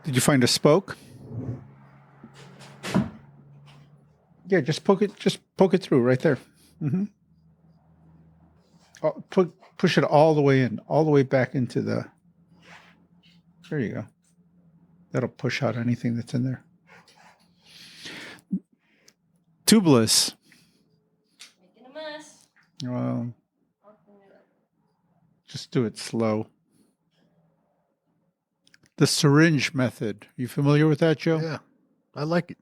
Did you find a spoke? Yeah, just poke it. Just poke it through right there. Mm-hmm. Push it all the way in, all the way back into the. There you go. That'll push out anything that's in there. Tubeless. Making a mess. Well, just do it slow. The syringe method. You familiar with that, Joe? Yeah, I like it.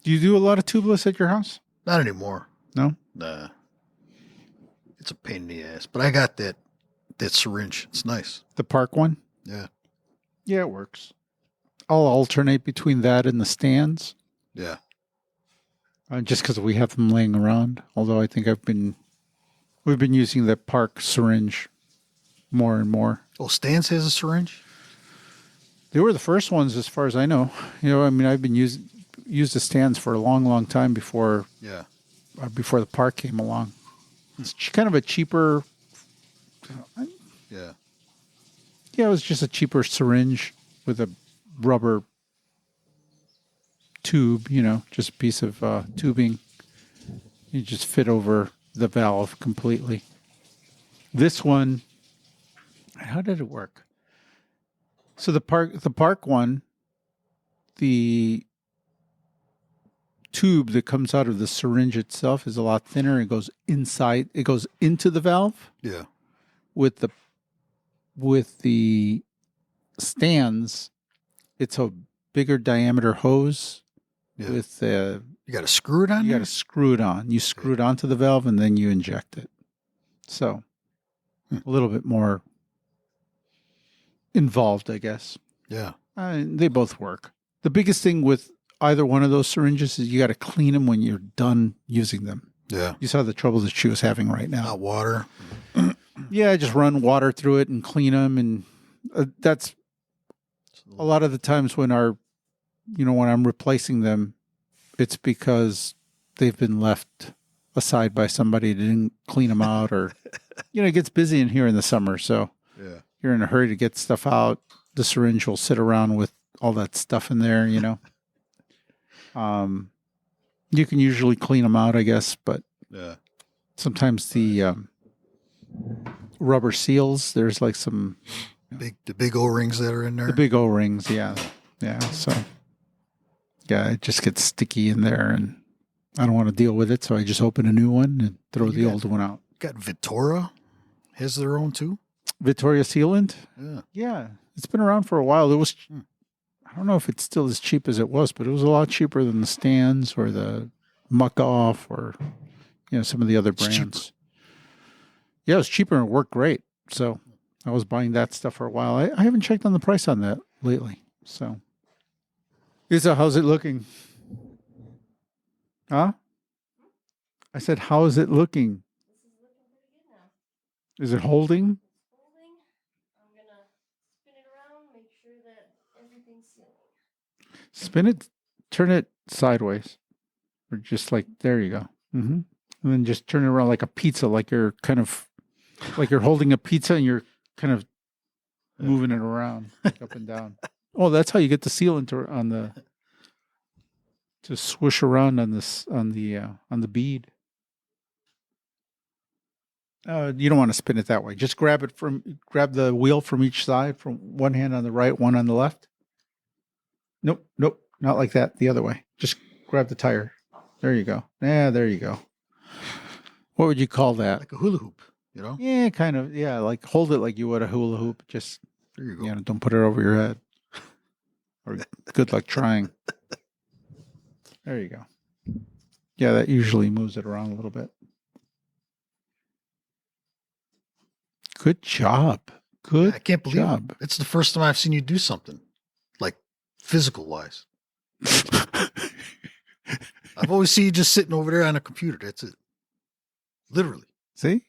Do you do a lot of tubeless at your house? Not anymore. No? Nah. It's a pain in the ass. But I got that syringe. It's nice. The Park one? Yeah. Yeah, it works. I'll alternate between that and the stands. Yeah. Just because we have them laying around. Although I think we've been using the Park syringe more and more. Oh, Stans has a syringe? They were the first ones, as far as I know. You know, I mean, I've been used the stands for a long, long time before. Yeah. Before the Park came along. It's kind of a cheaper. Yeah. Yeah, it was just a cheaper syringe with a rubber tube. You know, just a piece of tubing. You just fit over the valve completely. This one, how did it work? So the Park one, the tube that comes out of the syringe itself is a lot thinner. It goes inside. It goes into the valve. Yeah. With the stands, it's a bigger diameter hose. Yeah. With you got to screw it on. You got to screw it on. You screw it onto the valve and then you inject it. So a little bit more involved, I guess. Yeah. They both work. The biggest thing with either one of those syringes is you got to clean them when you're done using them. Yeah. You saw the trouble that she was having right now. Hot water. Yeah, just run water through it and clean them. And that's a lot of the times when when I'm replacing them, it's because they've been left aside by somebody that didn't clean them out, or, it gets busy in here in the summer. So Yeah. you're in a hurry to get stuff out. The syringe will sit around with all that stuff in there, You can usually clean them out, I guess, but Yeah. sometimes the rubber seals, there's like some the big O-rings that are in there. the big O-rings, yeah. So yeah, it just gets sticky in there, and I don't want to deal with it, so I just open a new one and throw the old one out. Got Vittora has their own too. Victoria Sealant? Yeah. Yeah, it's been around for a while. It was, I don't know if it's still as cheap as it was, but it was a lot cheaper than the Stands or the Muck Off or, some of the other brands. Yeah, it was cheaper and it worked great. So I was buying that stuff for a while. I haven't checked on the price on that lately. So, Isa, how's it looking? Huh? I said, how is it looking? This is looking pretty good now. Is it holding? It's holding. I'm going to spin it around, make sure that everything's sealing. Spin it, turn it sideways. Or just like, there you go. Mm-hmm. And then just turn it around like a pizza, like you're holding a pizza and you're kind of moving it around, like up and down. Oh, that's how you get the sealant to swoosh around on the bead. You don't want to spin it that way. Just grab the wheel from each side, from one hand on the right, one on the left. Nope, not like that. The other way. Just grab the tire. There you go. Yeah, there you go. What would you call that? Like a hula hoop, Yeah, kind of. Yeah, like hold it like you would a hula hoop. Just there you go. Don't put it over your head. Or good luck trying. There you go. Yeah, that usually moves it around a little bit. Good job. Good I can't believe job. it. It's the first time I've seen you do something like physical wise. I've always seen you just sitting over there on a computer. That's it. Literally. See?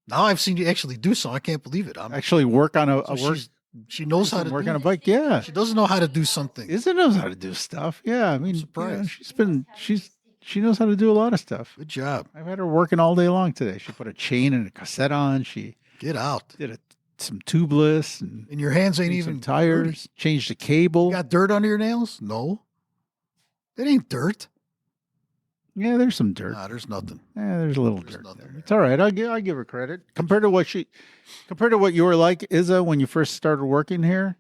Now I've seen you actually do something. I can't believe it. I'm actually work on a so work. She knows how to work do on a bike. Yeah, She doesn't know how to do something. Isa knows how to do stuff. Yeah, I mean, surprised. She knows how to do a lot of stuff. Good job. I've had her working all day long today. She put a chain and a cassette on. She Get out. did a some tubeless and And your hands ain't some even tires. dirty. Changed the cable. You got dirt under your nails? No. It ain't dirt. Yeah, there's some dirt. Nah, there's nothing. Yeah, there's a little There's dirt nothing there. there. It's all right. I give her credit compared to what you were like, Izza, when you first started working here.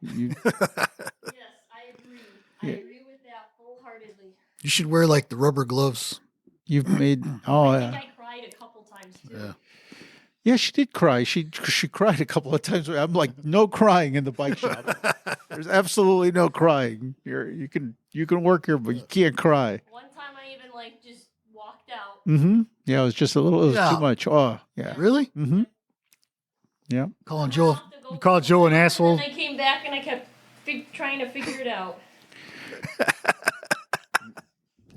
You, Yes, I agree. I Yeah. agree with that wholeheartedly. You should wear like the rubber gloves. you've made. Oh, I think yeah. I cried a couple times too. Yeah. Yeah, she did cry. She cried a couple of times. I'm like, no crying in the bike shop. There's absolutely no crying. You can work here, but you can't cry. One time I even like just walked out. Mm-hmm. Yeah, it was just a little. It was Yeah. too much. Oh, yeah. Really? Mm-hmm. Yeah. Calling I Joe. went off to go You called pee, Joe an and asshole? then I came back and I kept trying to figure it out.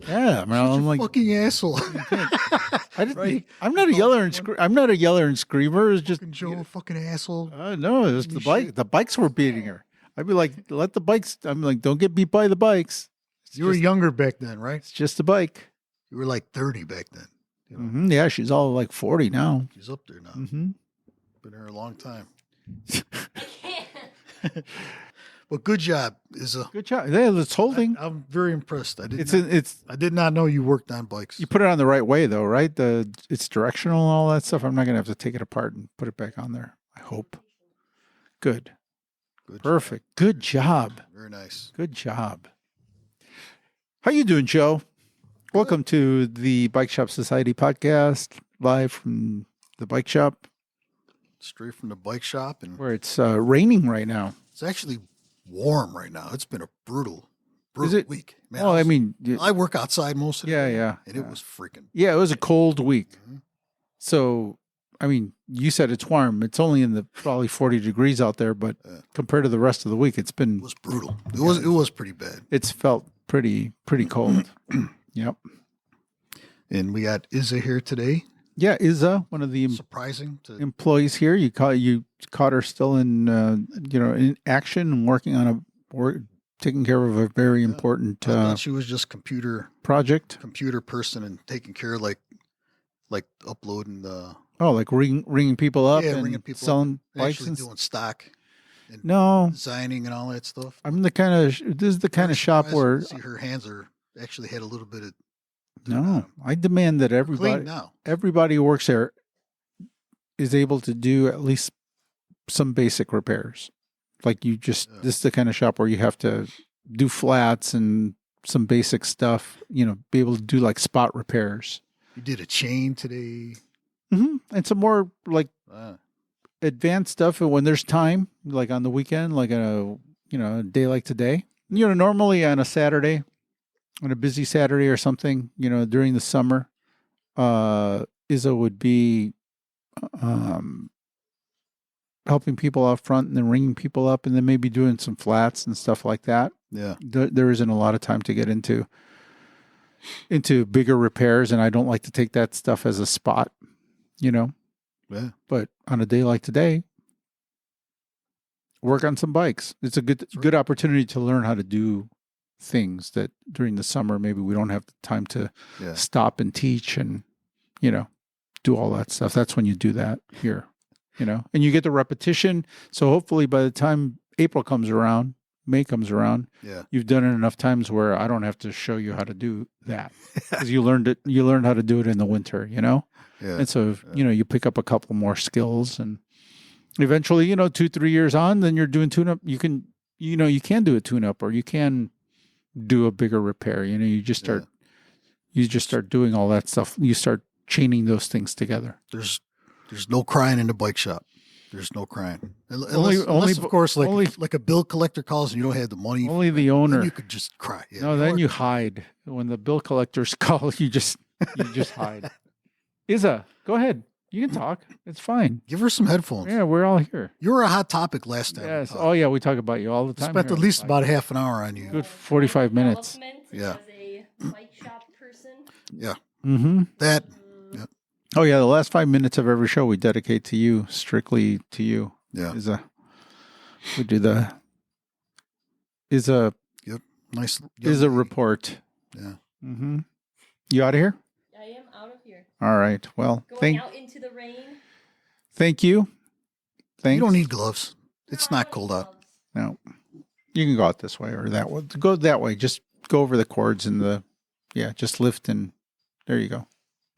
Yeah, man. Such I'm a like, fucking asshole. I didn't. Right. I'm not a yeller and I'm not a yeller and screamer. It's just Fucking Joe, fucking asshole. no. It was the bike. The bikes were beating her. I'd be like, let the bikes. I'm like, don't get beat by the bikes. You were just- younger back then, right? It's just a bike. You were like 30 back then. You know, Hmm. Yeah, she's all like 40 now. she's up there now. Hmm. Been there a long time. I can't. But good job. Good job. Yeah, it's holding. I'm very impressed. I It's did. I did not know you worked on bikes. you put it on the right way though, right? It's directional and all that stuff. I'm not gonna have to take it apart and put it back on there. I hope. Good. Good Perfect. Good job. job. Very nice. Good job. How you doing, Joe? Welcome to the Bike Shop Society podcast, live from the bike shop, Straight from the bike shop, and where it's raining right now. it's actually warm right now. It's been a brutal it? week. Man, Well, I mean, I work outside most of the yeah, day. yeah, And it was freaking. yeah. It was a cold week, Mhm. so I mean, you said it's warm. It's only in the probably 40 degrees out there, but Yeah. compared to the rest of the week, It was brutal. It was pretty bad. it's felt pretty cold. Yep. And we got Izza here today. Yeah, Izza, one of the Surprising to employees here. You caught her still in in action and working on taking care of a very important I thought she was just computer project. person and taking care of like uploading the Oh, like ringing people up Yeah, and ringing people up selling bikes actually and doing stock and no. designing and all that stuff. I'm the kind of this is the kind Very of shop surprised where to see her hands are actually had a little bit of no, I demand that clean now. everybody who works there is able to do at least some basic repairs. Like Yeah. this is the kind of shop where you have to do flats and some basic stuff, be able to do like spot repairs. You did a chain today. And some more like advanced stuff when there's time, like on the weekend, like a day like today. Normally on a Saturday, on a busy Saturday or something, during the summer, Izza would be helping people out front and then ringing people up and then maybe doing some flats and stuff like that. Yeah. There isn't a lot of time to get into bigger repairs, and I don't like to take that stuff as a spot, Yeah. But on a day like today, work on some bikes. It's a good opportunity to learn how to do things that during the summer maybe we don't have the time to Yeah. stop and teach and do all that stuff. That's when you do that here, and you get the repetition. So hopefully by the time April comes around, May comes around, Yeah. you've done it enough times where I don't have to show you how to do that because you learned how to do it in the winter, Yeah. And so, you pick up a couple more skills and eventually, 2-3 years on, then you're doing tune up. You can do a tune up or you can do a bigger repair. You just start doing all that stuff. You start chaining those things together. There's no crying in the bike shop. There's no crying. Unless of course, like a bill collector calls and you don't have the money. Only the then owner. you could just cry. Yeah. No, then you hide. When the bill collectors call, you just hide. Izza, go ahead. You can talk. It's fine. Give her some headphones. Yeah, we're all here. You were a hot topic last time. Yes. Oh, yeah. We talk about you all the time. Spent here. at least about half an hour on you. Good 45 minutes. Development Yeah. As a bike shop person. Yeah. Mm-hmm. That. Oh, yeah. The last 5 minutes of every show we dedicate to you, strictly to you. Yeah. We do Nice. is a report. Yeah. Mm-hmm. You out of here? I am out of here. All right. Well, Going out into the rain. thank you. Thanks. You don't need gloves. It's not cold out. No. You can go out this way or that way. Go that way. Just go over the cords and just lift and there you go.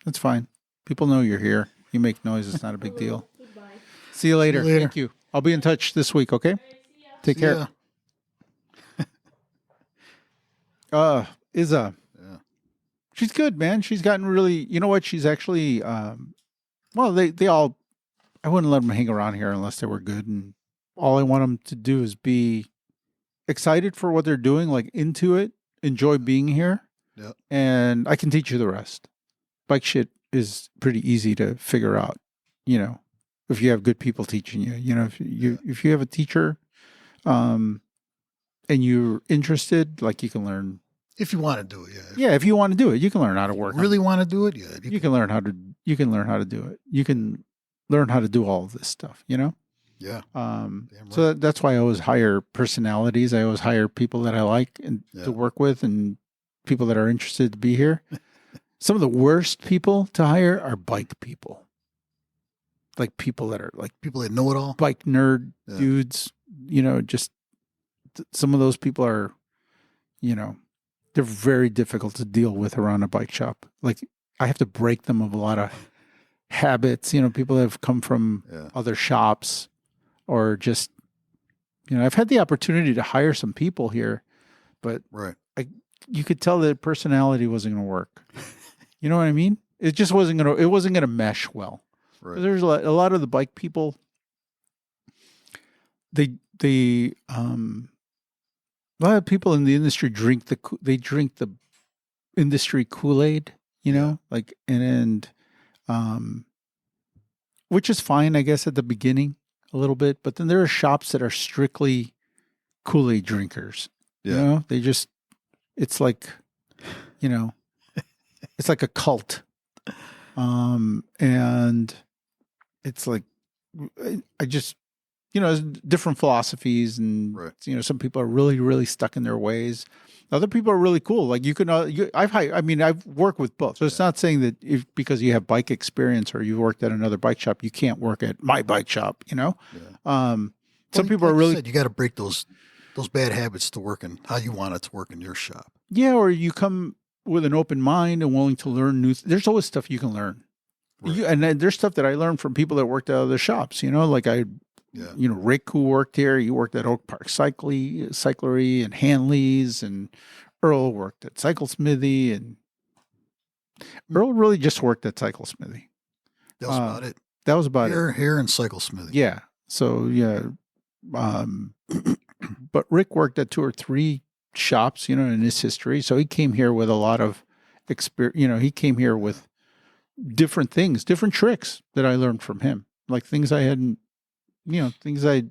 That's fine. People know you're here. You make noise. It's not a big deal. Goodbye. See you later. See you later. Thank you. I'll be in touch this week, okay? Take care. Izza. Yeah. She's good, man. She's gotten really, you know what? She's actually, they all, I wouldn't let them hang around here unless they were good. And all I want them to do is be excited for what they're doing, like into it, enjoy being here. Yep. And I can teach you the rest. Bike shit is pretty easy to figure out, if you have good people teaching you. If you have a teacher, and you're interested, like you can learn. If you want to do it, yeah. Yeah, if you want to do it, you can learn how to work. Really want to do it, yeah. You can learn how to. You can learn how to do it. You can learn how to do all of this stuff. Yeah. Right. So that's why I always hire personalities. I always hire people that I like and to work with, and people that are interested to be here. Some of the worst people to hire are bike people. Like people that are like people that know it all, bike nerd dudes. Just some of those people are, they're very difficult to deal with around a bike shop. Like I have to break them of a lot of habits. People that have come from other shops, or just, I've had the opportunity to hire some people here, but you could tell that personality wasn't going to work. You know what I mean? It just wasn't going to mesh well. Right. There's a lot of the bike people. A lot of people in the industry drink the industry Kool-Aid, which is fine, I guess, at the beginning a little bit, but then there are shops that are strictly Kool-Aid drinkers. Yeah. It's like, it's like a cult. And it's like, I just, different philosophies, and some people are really, really stuck in their ways. Other people are really cool. Like I've worked with both. So it's not saying that because you have bike experience or you've worked at another bike shop, you can't work at my bike shop. Some people are really. You got to break those bad habits to work in how you want it to work in your shop. Yeah, or you come with an open mind and willing to learn new. There's always stuff you can learn. Right. And there's stuff that I learned from people that worked at other shops. Rick, who worked here, he worked at Oak Park Cyclery and Hanley's, and Earl worked at Cycle Smithy, and Earl really just worked at Cycle Smithy. That was about it. That was about it. Here and Cycle Smithy. Yeah. So but Rick worked at 2 or 3 shops, in his history. So he came here with a lot of experience. He came here with different things, different tricks that I learned from him, like things I hadn't. Things I'd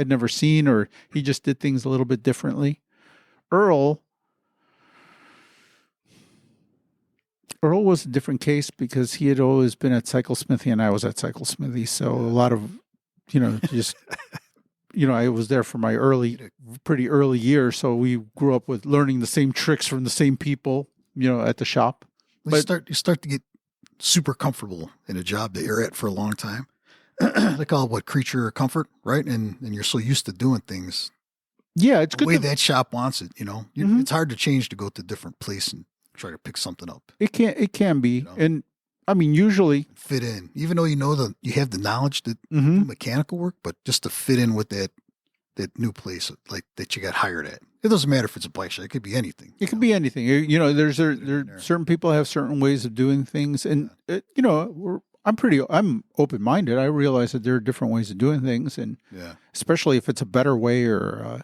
never seen, or he just did things a little bit differently. Earl was a different case because he had always been at Cycle Smithy and I was at Cycle Smithy. So a lot of, I was there for my pretty early years. So we grew up with learning the same tricks from the same people, at the shop. You start to get super comfortable in a job that you're at for a long time. They call it creature comfort, right? And you're so used to doing things. Yeah, it's good. The way that shop wants it, It's hard to change to go to a different place and try to pick something up. It can be. And I mean, usually fit in, even though you have the knowledge to do mechanical work, but just to fit in with that new place like that you got hired at. It doesn't matter if it's a bike shop. It could be anything. It could be anything. There's certain people have certain ways of doing things, and I'm open-minded. I realize that there are different ways of doing things, and especially if it's a better way, or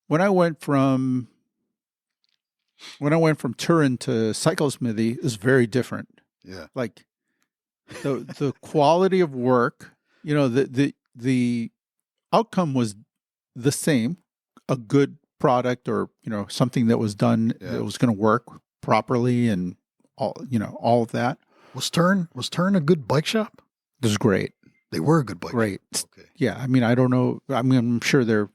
when I went from Turin to Cycle Smithy is very different. Yeah, like the quality of work. The outcome was the same, a good product, or something that was done that was going to work properly, and all of that. Was Turin a good bike shop? It was great. They were a good bike Great. shop. Okay. Yeah. I mean, I don't know. I mean, I'm sure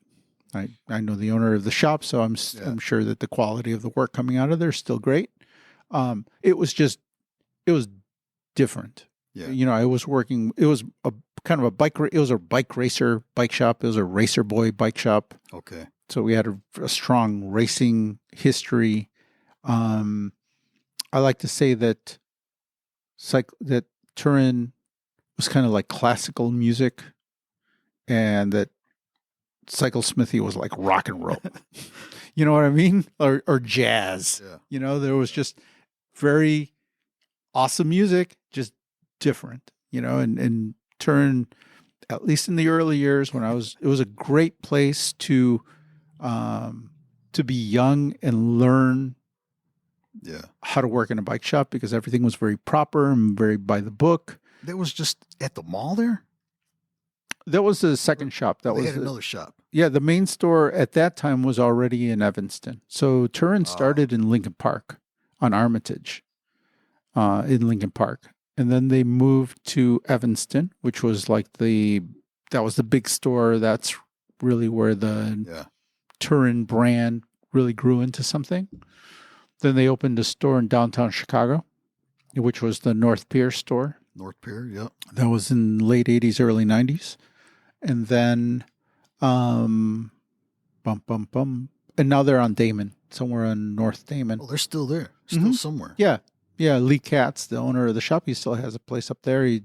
I know the owner of the shop, so I'm sure that the quality of the work coming out of there is still great. It was different. Yeah. You know, I was working. It was a kind of a bike. It was a bike racer bike shop. It was a racer boy bike shop. Okay. So we had a strong racing history. I like to say that that Turin was kind of like classical music, and that Cycle Smithy was like rock and roll. You know what I mean? Or jazz. Yeah. You know, there was just very awesome music, just different. You know, and Turin, at least in the early years it was a great place to be young and learn how to work in a bike shop, because everything was very proper and very by the book. That was just at the mall there? That was the second shop. They had another shop. Yeah, the main store at that time was already in Evanston. So Turin started in Lincoln Park on Armitage, in Lincoln Park. And then they moved to Evanston, which was like that was the big store. That's really where the Turin brand really grew into something. Then they opened a store in downtown Chicago, which was the North Pier store. North Pier, yep. That was in late 80s, early 90s. And then, and now they're on Damon, somewhere on North Damon. Oh, they're still there. Still somewhere. Yeah. Yeah. Lee Katz, the owner of the shop, he still has a place up there.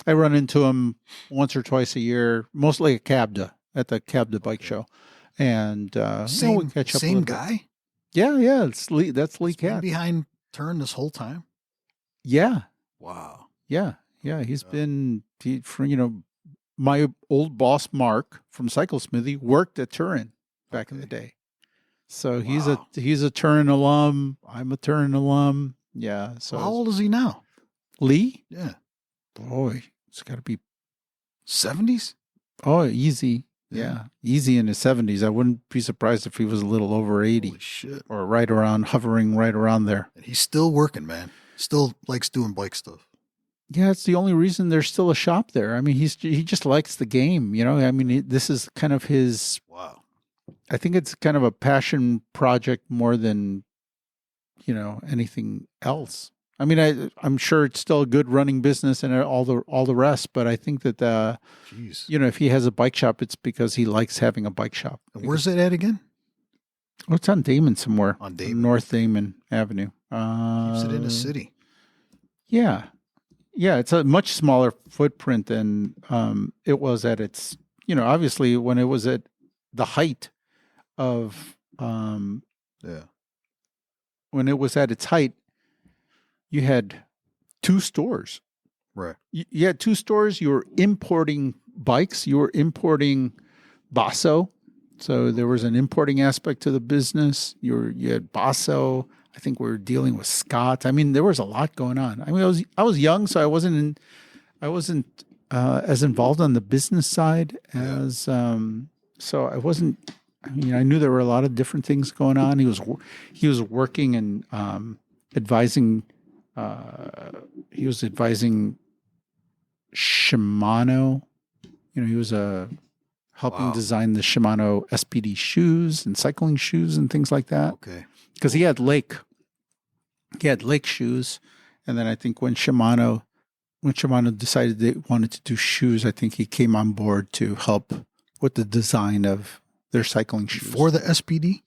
I run into him once or twice a year, mostly at the Cabda bike show. And we catch up same guy? Yeah, yeah. That's Lee Katz. Behind Turin this whole time? Yeah. Wow. Yeah. Yeah. My old boss, Mark from Cycle Smithy, worked at Turin back in the day. So he's a Turin alum. I'm a Turin alum. Yeah. So how old is he now? Lee? Yeah. Boy, it's got to be 70s? Oh, easy. Yeah. Easy in his 70s. I wouldn't be surprised if he was a little over 80. Holy shit. Or hovering right around there. And he's still working, man. Still likes doing bike stuff. Yeah, it's the only reason there's still a shop there. I mean, he just likes the game, you know. I mean, this is kind of his. Wow. I think it's kind of a passion project more than, anything else. I mean, I'm sure it's still a good running business and all the rest, but I think that if he has a bike shop, it's because he likes having a bike shop. And where's it at again? Oh, it's on Damon somewhere. On Damon, North Damon Avenue. Keeps it in the city. Yeah. Yeah, it's a much smaller footprint than it was at its, obviously when it was at the height of, when it was at its height, you had 2 stores. Right. You had 2 stores. You were importing bikes. You were importing Basso. So there was an importing aspect to the business. You had Basso. I think we were dealing with Scott. I mean, there was a lot going on. I mean, I was young, so I wasn't as involved on the business side as so I wasn't. I mean, I knew there were a lot of different things going on. He was working and advising. He was advising Shimano. He was helping design the Shimano SPD shoes and cycling shoes and things like that. Okay. Because he had Lake shoes, and then I think when Shimano decided they wanted to do shoes, I think he came on board to help with the design of their cycling shoes. For the SPD?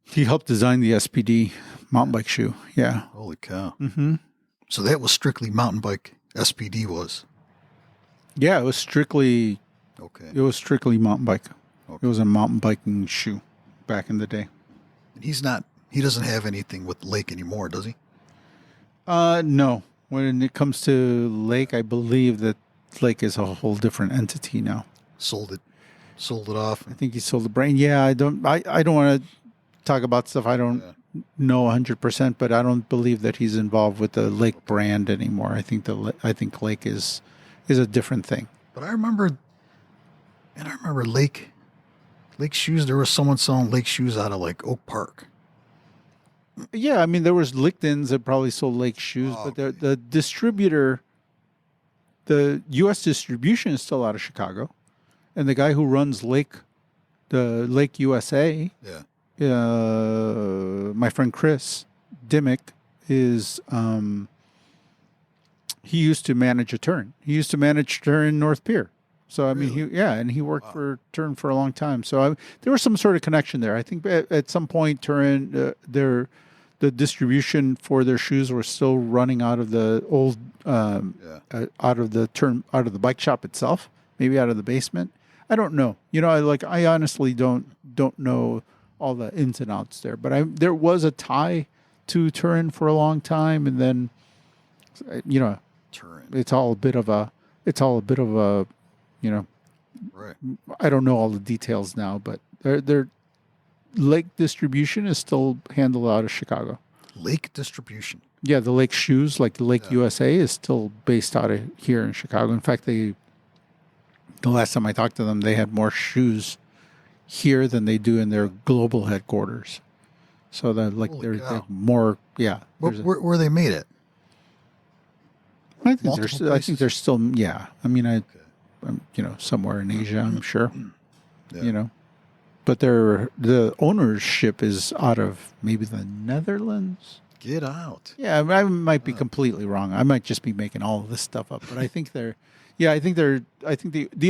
He helped design the SPD mountain bike shoe. Yeah. Holy cow. Mm-hmm. So that was strictly mountain bike SPD was? Yeah, it was strictly mountain bike. Okay. It was a mountain biking shoe back in the day. And he doesn't have anything with Lake anymore, does he? No. When it comes to Lake, I believe that Lake is a whole different entity now. Sold it off. I think he sold the brand. Yeah, I don't want to talk about stuff I don't know 100%, but I don't believe that he's involved with the Lake brand anymore. I think Lake is a different thing. But I remember Lake shoes. There was someone selling Lake shoes out of like Oak Park. Yeah, I mean there was Licktons that probably sold Lake shoes, but the distributor, the U.S. distribution is still out of Chicago, and the guy who runs the Lake USA, my friend Chris Dimmick is he used to manage a turn. He used to manage turn North Pier. So I mean, Really? and he worked for Turn for a long time. So there was some sort of connection there. I think at some point Turn, the distribution for their shoes were still running out of the old, out of the bike shop itself, maybe out of the basement. I don't know. I honestly don't know all the ins and outs there. But there was a tie to Turin for a long time, and then Turin. it's all a bit of a Right. I don't know all the details now, but their lake distribution is still handled out of Chicago. Lake distribution. Yeah, the Lake shoes, like the Lake USA, is still based out of here in Chicago. In fact, the last time I talked to them, they had more shoes here than they do in their global headquarters. So they're more. Yeah. Where are they made at? I think they're still. Yeah. I mean, I'm, somewhere in Asia, I'm sure. Yeah. But the ownership is out of maybe the Netherlands. Get out. Yeah, I might be completely wrong. I might just be making all of this stuff up. But I think the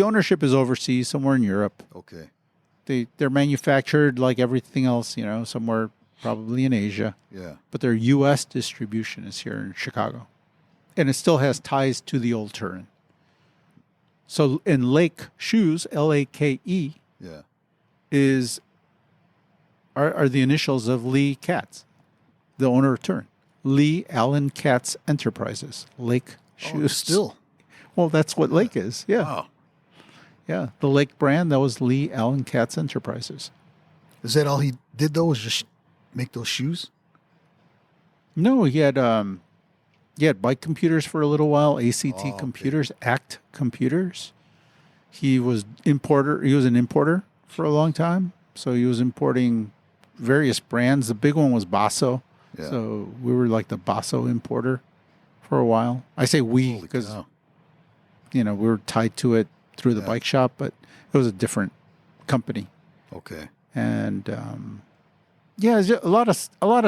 ownership is overseas, somewhere in Europe. Okay. They're manufactured like everything else, somewhere probably in Asia. Yeah. But their U.S. distribution is here in Chicago, and it still has ties to the old Turin. So in Lake Shoes, Lake, yeah, are the initials of Lee Katz, the owner of Turin. Lee Allen Katz Enterprises. Lake Shoes. Still. Well, that's what Lake is. Yeah. Wow. Yeah. The Lake brand, that was Lee Allen Katz Enterprises. Is that all he did though? Was just make those shoes? No, he had bike computers for a little while, ACT computers, ACT computers. He was an importer for a long time. So he was importing various brands. The big one was Basso. Yeah. So we were like the Basso importer for a while. I say we because we were tied to it through the bike shop, but it was a different company. Okay. And it's just a lot of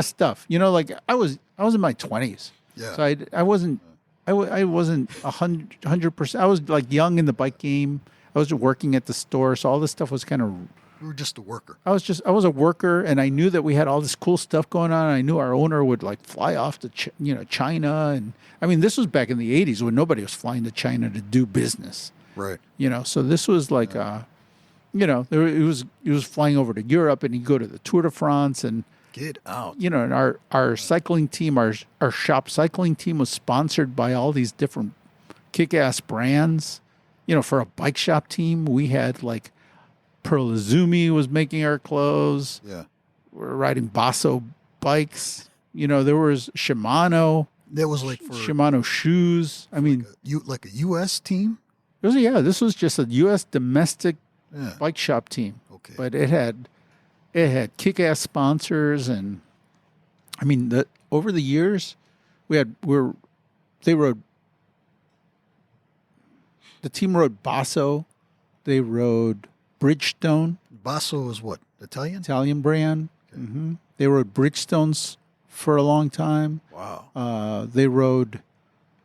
stuff. I was in my 20s. Yeah. So I wasn't 100%. I was like young in the bike game. I was working at the store, so all this stuff was kind of. You were just a worker. I was a worker, and I knew that we had all this cool stuff going on. I knew our owner would like fly off to China, and I mean this was back in the 80s when nobody was flying to China to do business. Right. So this was like he was flying over to Europe, and he'd go to the Tour de France, and get out. And our cycling team, our shop cycling team was sponsored by all these different kick-ass brands. For a bike shop team, we had like Pearl Izumi was making our clothes. Yeah. We were riding Basso bikes. There was Shimano. That was like for Shimano shoes. I mean, like a U.S. team? This was just a U.S. domestic bike shop team. Okay. But it had kick-ass sponsors, and I mean over the years the team rode Basso, they rode Bridgestone. Basso is what? Italian brand. Okay. Mm-hmm. They rode Bridgestones for a long time. Wow. They rode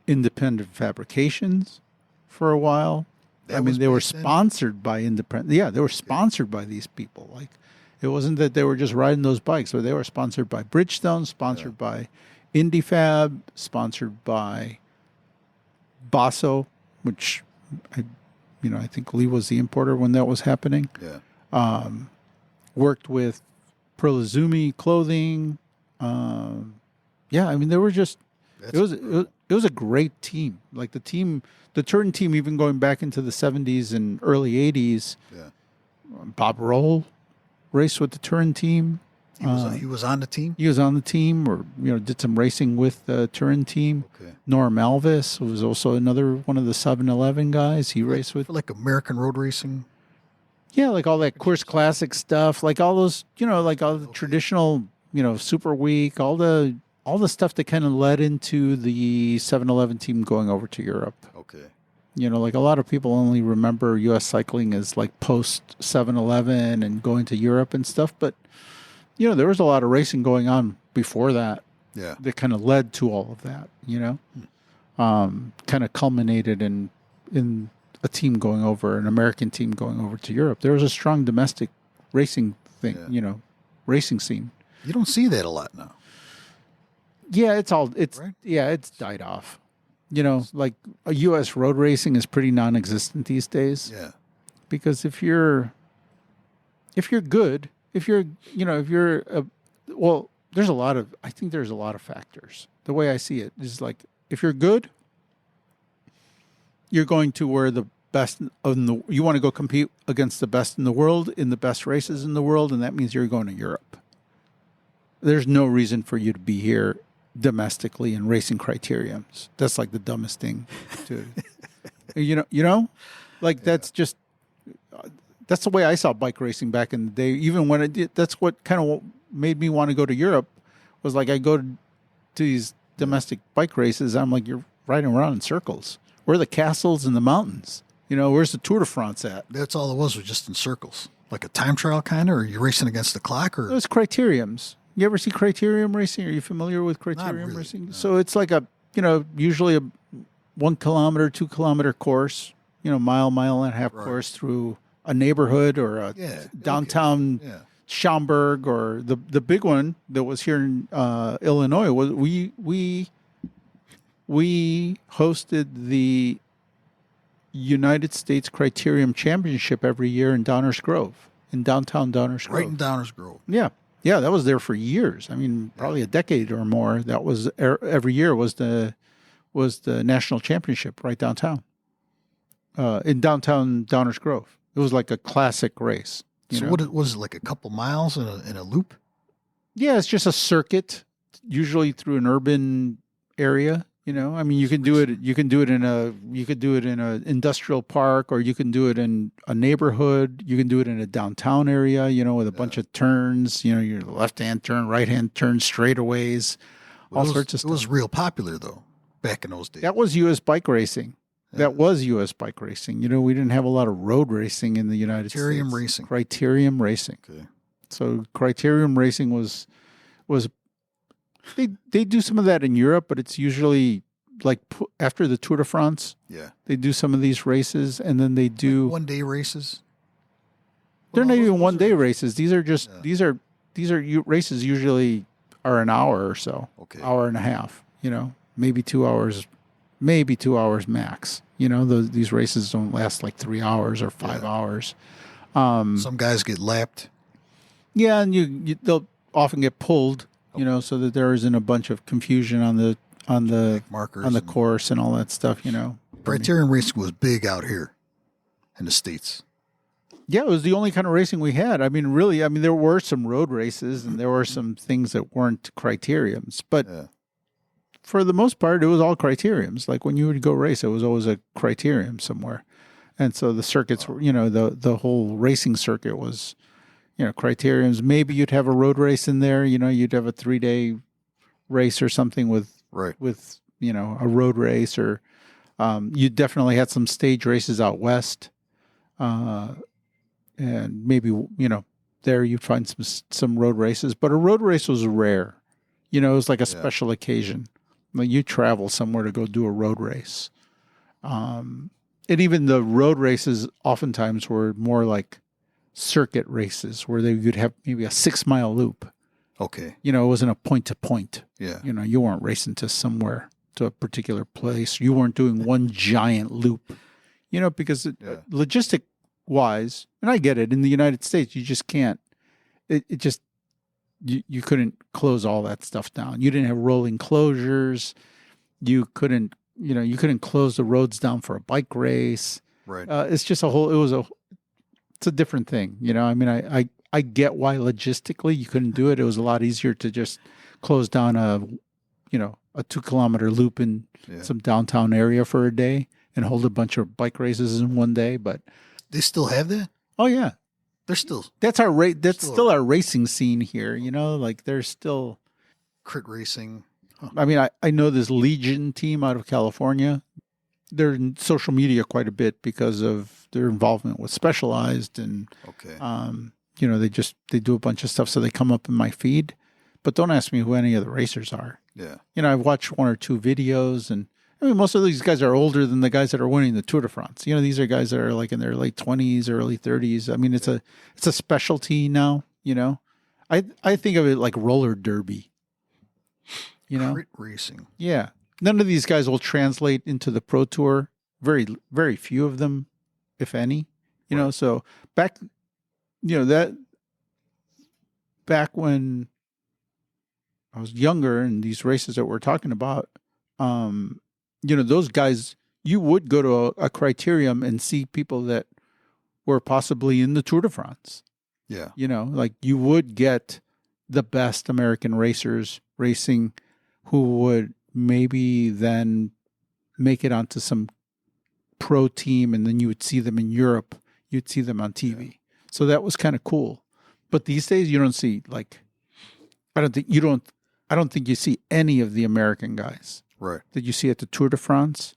Independent Fabrications for a while. They were sponsored by Independent. Yeah, they were sponsored by these people. Like, it wasn't that they were just riding those bikes, but they were sponsored by Bridgestone, sponsored by IndyFab, sponsored by Basso, which I think Lee was the importer when that was happening. Yeah. Worked with Pearl Izumi clothing. They were just. It was a great team. Like the Turin team, even going back into the 70s and early 80s. Yeah. Bob Roll raced with the Turin team. He was on the team? He was on the team, or did some racing with the Turin team. Okay. Norm Alvis was also another one of the 7-Eleven guys. He raced with. For like American road racing? Yeah, like all that Course Classic stuff, like all those, like all the traditional, Super Week, all the stuff that kind of led into the 7-Eleven team going over to Europe. Okay. Like a lot of people only remember U.S. cycling as like post 7-Eleven and going to Europe and stuff, but there was a lot of racing going on before that. Yeah. That kind of led to all of that. kind of culminated in a team going over, an American team going over to Europe. There was a strong domestic racing thing, Yeah. Racing scene. You don't see that a lot now. Yeah, it's Right. it's died off. Like a U.S. road racing is pretty non-existent these days. Yeah. Because if you're good, I think there's a lot of factors. The way I see it is like, if you're good, you're going to where the best you want to go compete against the best in the world in the best races in the world, and that means you're going to Europe. There's no reason for you to be here domestically in racing criteriums. That's like the dumbest thing to, that's just, that's the way I saw bike racing back in the day. Even when I did, that's what kind of made me want to go to Europe, was like, I go to these domestic bike races. I'm like, you're riding around in circles. Where are the castles and the mountains? Where's the Tour de France at? That's all it was just in circles. Like a time trial kind of, or you're racing against the clock, or? It was criteriums. You ever see criterium racing? Are you familiar with criterium really, racing? no. So it's like usually a 1 kilometer, 2 kilometer course, mile and a half course through a neighborhood or a downtown Schaumburg, or the big one that was here in Illinois was we hosted the United States Criterium Championship every year in Downers Grove, in downtown Downers Grove. Right in Downers Grove. Yeah. Yeah, that was there for years. I mean, probably a decade or more. That was every year was the national championship right downtown, in downtown Downers Grove. It was like a classic race. So what was it, like a couple miles in a loop? Yeah, it's just a circuit, usually through an urban area. I mean, you can do it. You can do it in a industrial park, or you can do it in a neighborhood. You can do it in a downtown area, with a bunch of turns. Your left-hand turn, right-hand turn, straightaways, all sorts of stuff. It was real popular though back in those days. That was U.S. bike racing. That was U.S. bike racing. We didn't have a lot of road racing in the United States. Criterium racing. Okay. So criterium racing was they do some of that in Europe, but it's usually like after the Tour de France. Yeah. They do some of these races, and then they do like 1 day races. They're not even 1 day races. These are just races usually are an hour or so. Okay. Hour and a half. Maybe 2 hours. Maybe 2 hours max. These races don't last like 3 hours or 5 hours. Some guys get lapped. Yeah, and they'll often get pulled, so that there isn't a bunch of confusion on the markers on the course and all that stuff. Criterium racing was big out here in the States. Yeah, it was the only kind of racing we had. I mean, really, there were some road races and there were some things that weren't criteriums, but for the most part, it was all criteriums. Like when you would go race, it was always a criterium somewhere. And so the circuits were, the whole racing circuit was, criteriums. Maybe you'd have a road race in there, you'd have a 3-day race or something with a road race, or you definitely had some stage races out west. And maybe, there you'd find some road races, but a road race was rare. It was like a special occasion. Like you travel somewhere to go do a road race. And even the road races oftentimes were more like circuit races where you'd have maybe a 6-mile loop. Okay. It wasn't a point to point. Yeah. You weren't racing to somewhere, to a particular place. You weren't doing one giant loop, because logistic wise, and I get it, in the United States, you just can't, you couldn't close all that stuff down. You didn't have rolling closures. You couldn't close the roads down for a bike race. Right. It's just it's a different thing. I get why logistically you couldn't do it. It was a lot easier to just close down a 2-kilometer loop in some downtown area for a day and hold a bunch of bike races in one day. But they still have that? Oh yeah. That's still our racing scene here, like there's still crit racing. Huh. I mean, I know this Legion team out of California. They're in social media quite a bit because of their involvement with Specialized, and they do a bunch of stuff, so they come up in my feed. But don't ask me who any of the racers are. Yeah. I've watched 1 or 2 videos, and I mean, most of these guys are older than the guys that are winning the Tour de France. You know, these are guys that are like in their late 20s, early 30s. I mean, it's a specialty now, you know. I think of it like roller derby. You know? Crit racing. Yeah. None of these guys will translate into the Pro Tour. Very, very few of them, if any. You know, so back when I was younger and these races that we're talking about, you know, those guys, you would go to a criterium and see people that were possibly in the Tour de France. Yeah. You know, like you would get the best American racers racing who would maybe then make it onto some pro team, and then you would see them in Europe. You'd see them on TV. Yeah. So that was kind of cool. But these days you don't see I don't think you see any of the American guys that you see at the Tour de France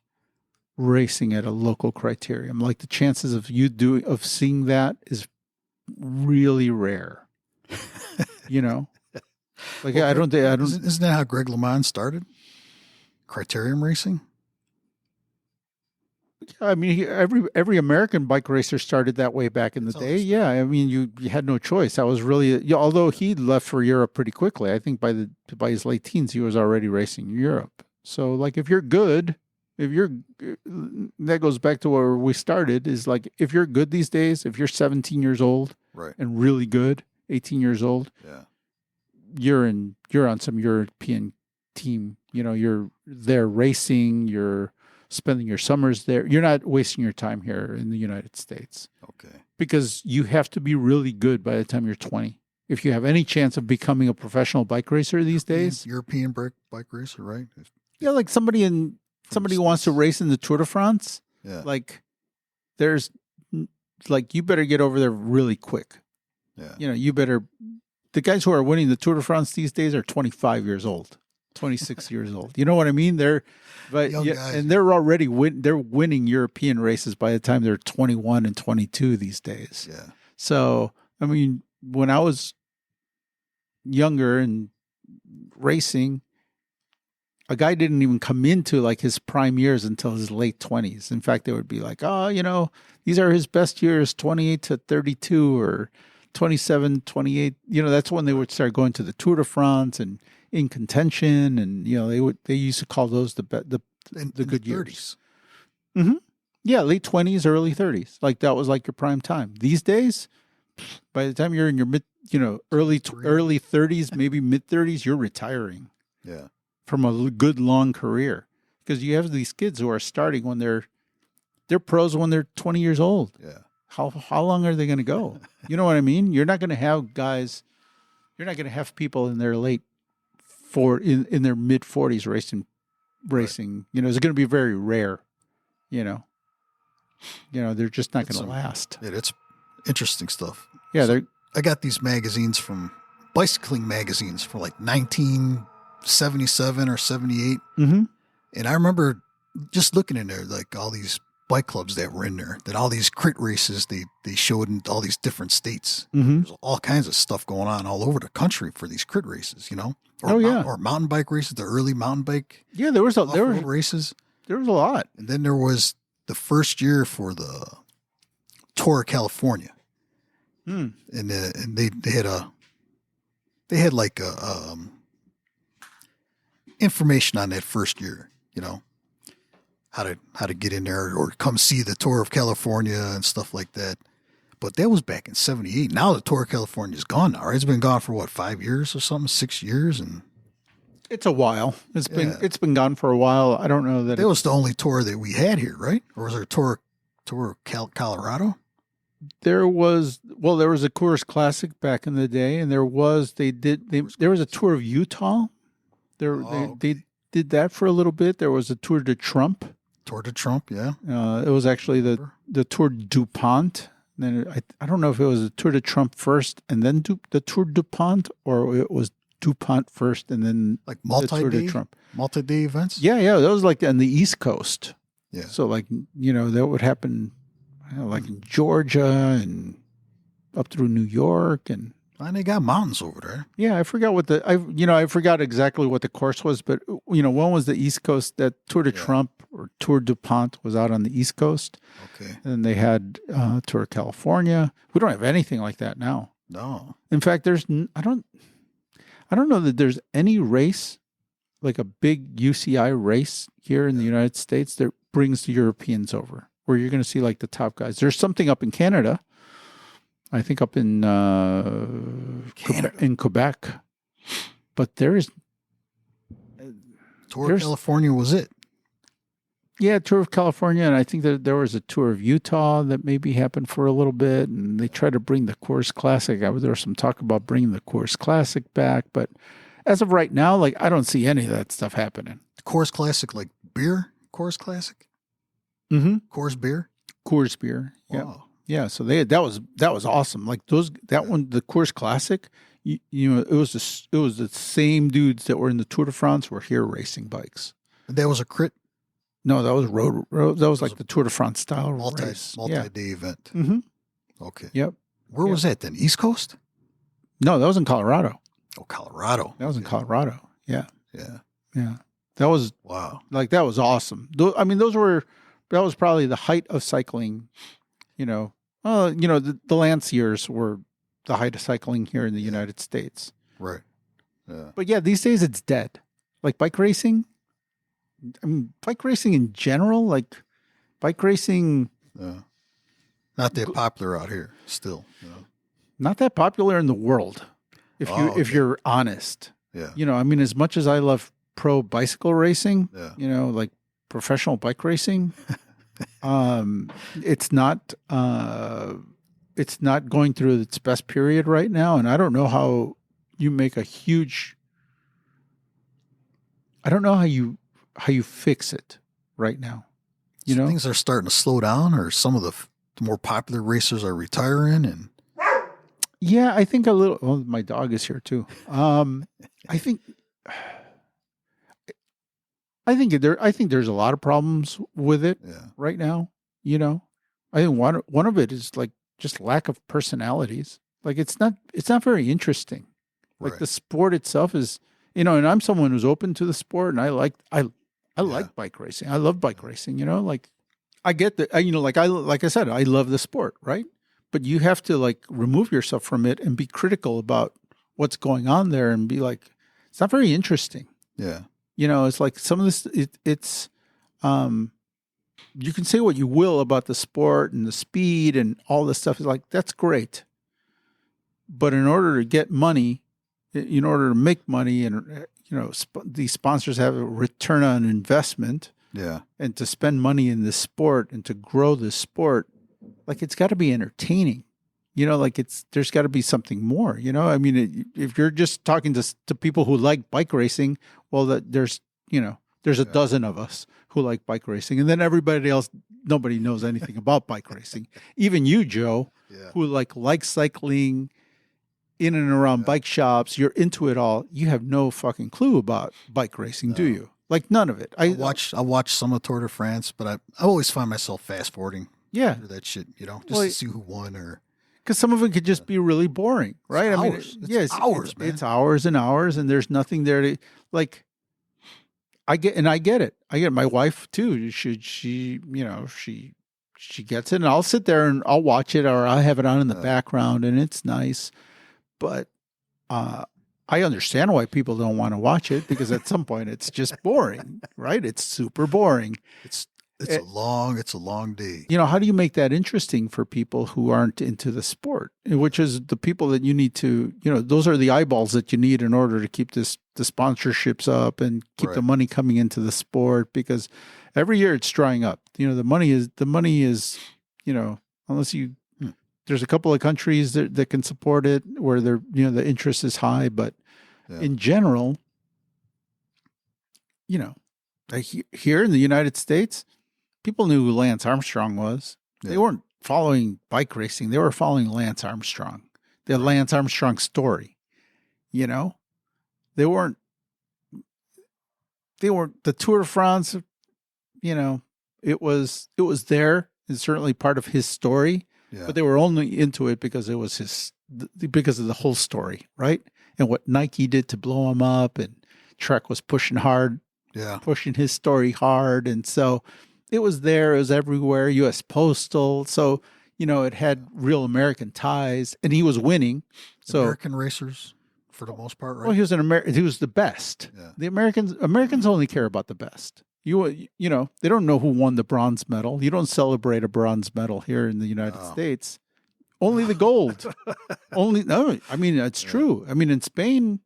racing at a local criterium. Like the chances of seeing that is really rare. You know? Like well, Isn't that how Greg LeMond started? Criterium racing? I mean, every American bike racer started that way back in the day. Yeah, I mean, you had no choice. That was really, although he left for Europe pretty quickly. I think by his late teens, he was already racing in Europe. So, like, if you're good, that goes back to where we started. Is like, if you're good these days, if you're 17 years old, and really good, 18 years old, you're on some European team. You know, you're there racing. You're spending your summers there. You're not wasting your time here in the United States. Okay. Because you have to be really good by the time you're 20. If you have any chance of becoming a professional bike racer these days. European bike racer, right? Yeah, like somebody who wants to race in the Tour de France. Yeah. Like there's you better get over there really quick. Yeah. You know, the guys who are winning the Tour de France these days are 25 years old. 26 years old. You know what I mean? They're already they're winning European races by the time they're 21 and 22 these days. Yeah. So, I mean, when I was younger and racing, a guy didn't even come into like his prime years until his late 20s. In fact, they would be like, oh, you know, these are his best years, 28 to 32 or 27, 28. You know, that's when they would start going to the Tour de France and in contention, and you know they used to call those the good years. Mm-hmm. Yeah, late 20s, early 30s. Like that was like your prime time. These days, by the time you're in your early 30s, maybe mid 30s, you're retiring. Yeah, from a good long career, because you have these kids who are starting when they're pros when they're 20 years old. Yeah, how long are they going to go? You know what I mean? You're not going to have guys. You're not going to have people in their in their mid 40s racing. Right. You know, it's going to be very rare. You know, they're just not going to last. Yeah, it's interesting stuff. Yeah, so I got these magazines from bicycling magazines from like 1977 or 78, mm-hmm. and I remember just looking in there, like all these bike clubs that were in there, that all these crit races they showed in all these different states. Mm-hmm. There's all kinds of stuff going on all over the country for these crit races, you know. Or mountain bike races, the early mountain bike. Yeah, there were races. There was a lot, and then there was the first year for the Tour of California, and they had like information on that first year, you know. How to get in there or come see the Tour of California and stuff like that. But that was back in 78. Now the Tour of California is gone now, right? It's been gone for what, 5 years or something, 6 years? And it's a while. It's been gone for a while. I don't know that was the only tour that we had here, right? Or was there a tour of Colorado? There was a Coors Classic back in the day, and there was a tour of Utah. They did that for a little bit. There was a Tour de Trump. Tour de Trump, yeah. It was actually the Tour DuPont. Then I don't know if it was the Tour de Trump first and then the Tour DuPont, or it was DuPont first and then like the Tour de Trump. Multi-day events? Yeah. That was like on the East Coast. Yeah. So like, you know, that would happen like in Georgia and up through New York. And And they got mountains over there. Yeah, I forgot what I forgot exactly what the course was, but one was the East Coast. That Tour de Trump or Tour du Pont was out on the East Coast. Okay. And they had Tour California. We don't have anything like that now. No. In fact, I don't know that there's any race, like a big UCI race here in the United States that brings the Europeans over, where you're going to see like the top guys. There's something up in Canada, I think up in Quebec, but there's Tour of California was it. Yeah, Tour of California, and I think that there was a Tour of Utah that maybe happened for a little bit, and they tried to bring the Coors Classic. There was some talk about bringing the Coors Classic back, but as of right now, like I don't see any of that stuff happening. Coors Classic, like beer? Coors Classic? Mm-hmm. Coors beer? Coors beer. Yeah. Wow. Yeah. So that was awesome. Like one, the Coors Classic, it was the same dudes that were in the Tour de France were here racing bikes. That was a crit? No, that was road. That was like the Tour de France style race. Multi-day event. Mm-hmm. Okay. Yep. Where was that then? East Coast? No, that was in Colorado. Oh, Colorado. That was in Colorado. Yeah. Yeah. Yeah. That was wow. Like that was awesome. That was probably the height of cycling. The Lance years were the height of cycling here in the United States. Right. Yeah. But yeah, these days it's dead. Like bike racing. I mean, bike racing in general, like bike racing. Not that popular out here still. Not that popular in the world. If you're honest. Yeah. As much as I love pro bicycle racing, yeah. Like professional bike racing, it's not going through its best period right now. And I don't know how you make I don't know how you fix it right now. Things are starting to slow down, or some of the more popular racers are retiring, and yeah, I think a little. Well, my dog is here too. I think there's a lot of problems with it right now. I think one of it is like just lack of personalities. Like it's not very interesting. Like the sport itself is, and I'm someone who's open to the sport, and I like bike racing. I love bike racing. Like I get that. Like I said, I love the sport, right? But you have to like remove yourself from it and be critical about what's going on there, and be like, it's not very interesting. Yeah. It's like some of this. It's you can say what you will about the sport and the speed and all this stuff. Is like that's great, but in order to get money, in order to make money, and these sponsors have a return on investment. Yeah. And to spend money in this sport and to grow this sport, like it's got to be entertaining. There's got to be something more. If you're just talking to people who like bike racing, well, there's a dozen of us who like bike racing, and then everybody else, nobody knows anything about bike racing. Even you, Joe, who like cycling in and around bike shops, you're into it all. You have no fucking clue about bike racing, do you? Like none of it. I watch some of Tour de France, but I always find myself fast forwarding. Yeah, that shit. Just to see who won, or because some of it could just be really boring, right? It's hours, man. It's hours and hours, and there's nothing there to like. I get it. My wife too. She gets it, and I'll sit there and I'll watch it, or I have it on in the background, and it's nice. But I understand why people don't want to watch it, because at some point it's just boring, right? It's super boring. It's a long day. How do you make that interesting for people who aren't into the sport, which is the people that you need to, those are the eyeballs that you need in order to keep the sponsorships up and keep the money coming into the sport, because every year it's drying up. The money is, unless you, there's a couple of countries that can support it where the interest is high, but in general, here in the United States, people knew who Lance Armstrong was. Yeah. They weren't following bike racing. They were following Lance Armstrong, the Lance Armstrong story. They weren't the Tour de France. It was there and certainly part of his story, but they were only into it because it was because of the whole story, right? And what Nike did to blow him up, and Trek was pushing hard, pushing his story hard, and so it was there. It was everywhere. U.S. Postal, so it had real American ties, and he was winning. So American racers, for the most part, right? Well, he was He was the best. Yeah. The Americans only care about the best. They don't know who won the bronze medal. You don't celebrate a bronze medal here in the United States. Only the gold. No. I mean, it's true. I mean, in Spain,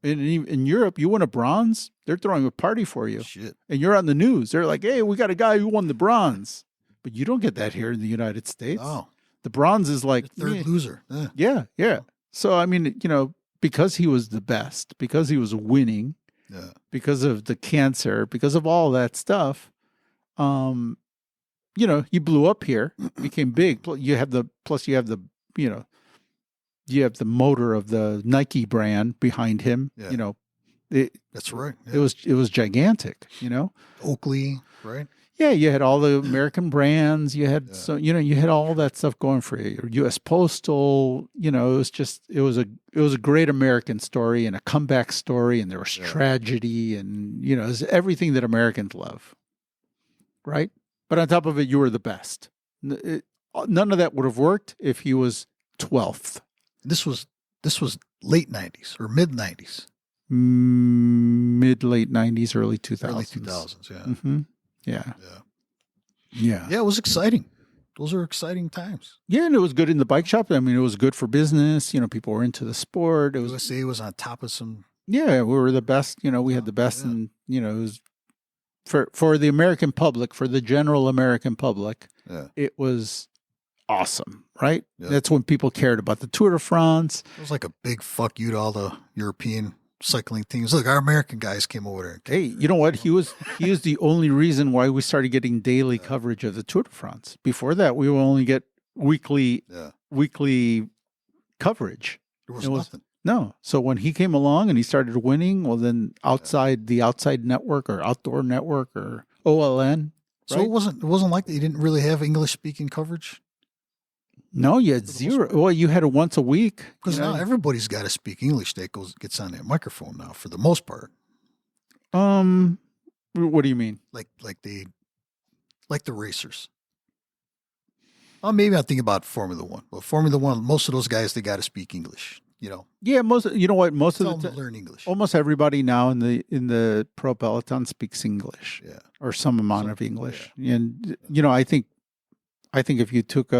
in Europe, you win a bronze, they're throwing a party for you. Shit. And you're on the news. They're like, hey, we got a guy who won the bronze. But you don't get that here in the United States. Oh. The bronze is like the third loser. Yeah. So, I mean, because he was the best, because he was winning, because of the cancer, because of all that stuff, you blew up here, became big. You have the motor of the Nike brand behind him. Yeah. That's right. Yeah. It was gigantic. Oakley, right? Yeah, you had all the American brands. You had you had all that stuff going for you. U.S. Postal. It was a great American story and a comeback story, and there was tragedy, and it was everything that Americans love, right? But on top of it, you were the best. None of that would have worked if he was 12th. This was late 90s or mid 90s. Mid-late 90s, early 2000s. Early 2000s, yeah. Mm-hmm. Yeah. Yeah, it was exciting. Those are exciting times. Yeah, and it was good in the bike shop. I mean, it was good for business. People were into the sport. USA was on top of some. Yeah, we were the best. We had the best, and it was for the American public, for the general American public. Yeah. It was awesome, right? Yeah. That's when people cared about the Tour de France. It was like a big fuck you to all the European cycling teams. Look, our American guys came over there. Hey, you know what? He was the only reason why we started getting daily coverage of the Tour de France. Before that, we would only get weekly coverage. There was nothing. No. So when he came along and he started winning, well, then the outside network or outdoor network or OLN. So right? it wasn't like you didn't really have English speaking coverage. No, you had zero. Well, you had it once a week. Because now everybody's got to speak English that gets on that microphone now for the most part. What do you mean? Like the racers. Oh, maybe I'm thinking about Formula One. Well, Formula One, most of those guys, they got to speak English. Yeah, most of the time learn English. Almost everybody now in the pro peloton speaks English. Yeah, or some amount of English. Yeah. And I think if you took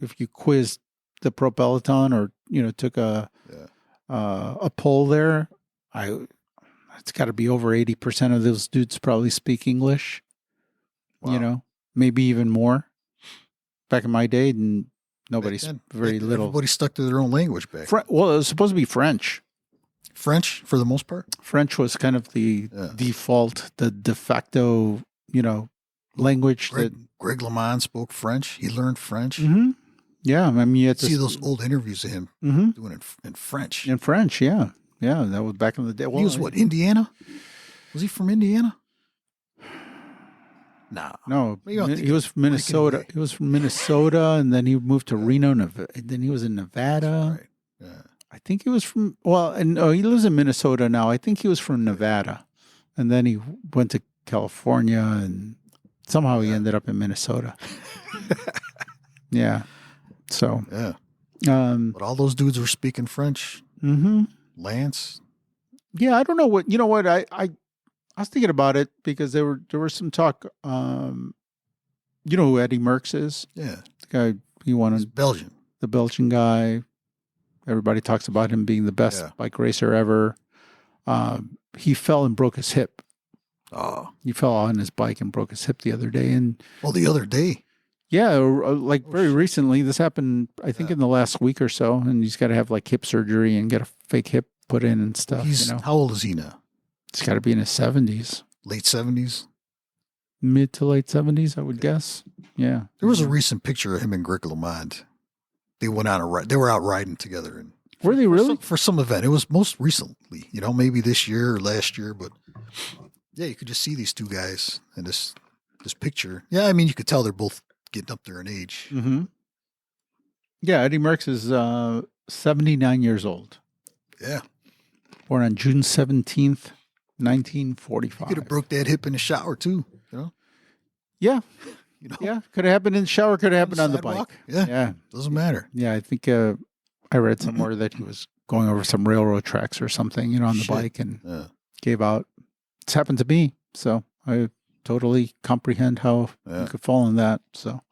if you quizzed the pro peloton or took a poll there, it's got to be over 80% of those dudes probably speak English. Wow. Maybe even more. Back in my day, and nobody's very little. Everybody stuck to their own language back. Well, it was supposed to be French. French for the most part. French was kind of the default, the de facto, language. Greg LeMond spoke French. He learned French. Mm-hmm. Yeah, I mean, you had to see those old interviews of him doing it in French. In French, yeah, that was back in the day. Well, he was Indiana? Was he from Indiana? No, he was from Minnesota. He was from Minnesota, and then he moved to Reno, Nevada. Then he was in Nevada. Right. Yeah. I think he was from. Well, and he lives in Minnesota now. I think he was from Nevada, and then he went to California, and somehow he ended up in Minnesota. Yeah. So. Yeah. But all those dudes were speaking French. Mm-hmm. Lance. Yeah, I don't know what. You know what? I was thinking about it because there was some talk. You know who Eddie Merckx is? Yeah. The guy He's Belgian. The Belgian guy. Everybody talks about him being the best bike racer ever. He fell and broke his hip. Oh. He fell on his bike and broke his hip the other day. The other day? Yeah, very recently. This happened, I think, in the last week or so. And he's got to have like hip surgery and get a fake hip put in and stuff. How old is he now? He's got to be in his 70s. Late 70s? Mid to late 70s, I would guess. Yeah. There was a recent picture of him and Greg LeMond. They went on a ride. They were out riding together. And were they really? For some event. It was most recently, maybe this year or last year. But yeah, you could just see these two guys in this picture. Yeah, I mean, you could tell they're both getting up there in age. Mm-hmm. Yeah, Eddie Merckx is 79 years old. Yeah. Born on June 17th, He 1945. could have broke that hip in the shower too. You know. Yeah. You know. Yeah. Could have happened in the shower. Could have happened on the sidewalk. bike. Yeah. Yeah. Doesn't matter. Yeah. I think I read somewhere that he was going over some railroad tracks or something, on the Shit. bike and Yeah. gave out. It's happened to me. So I totally comprehend how you could fall in that. So,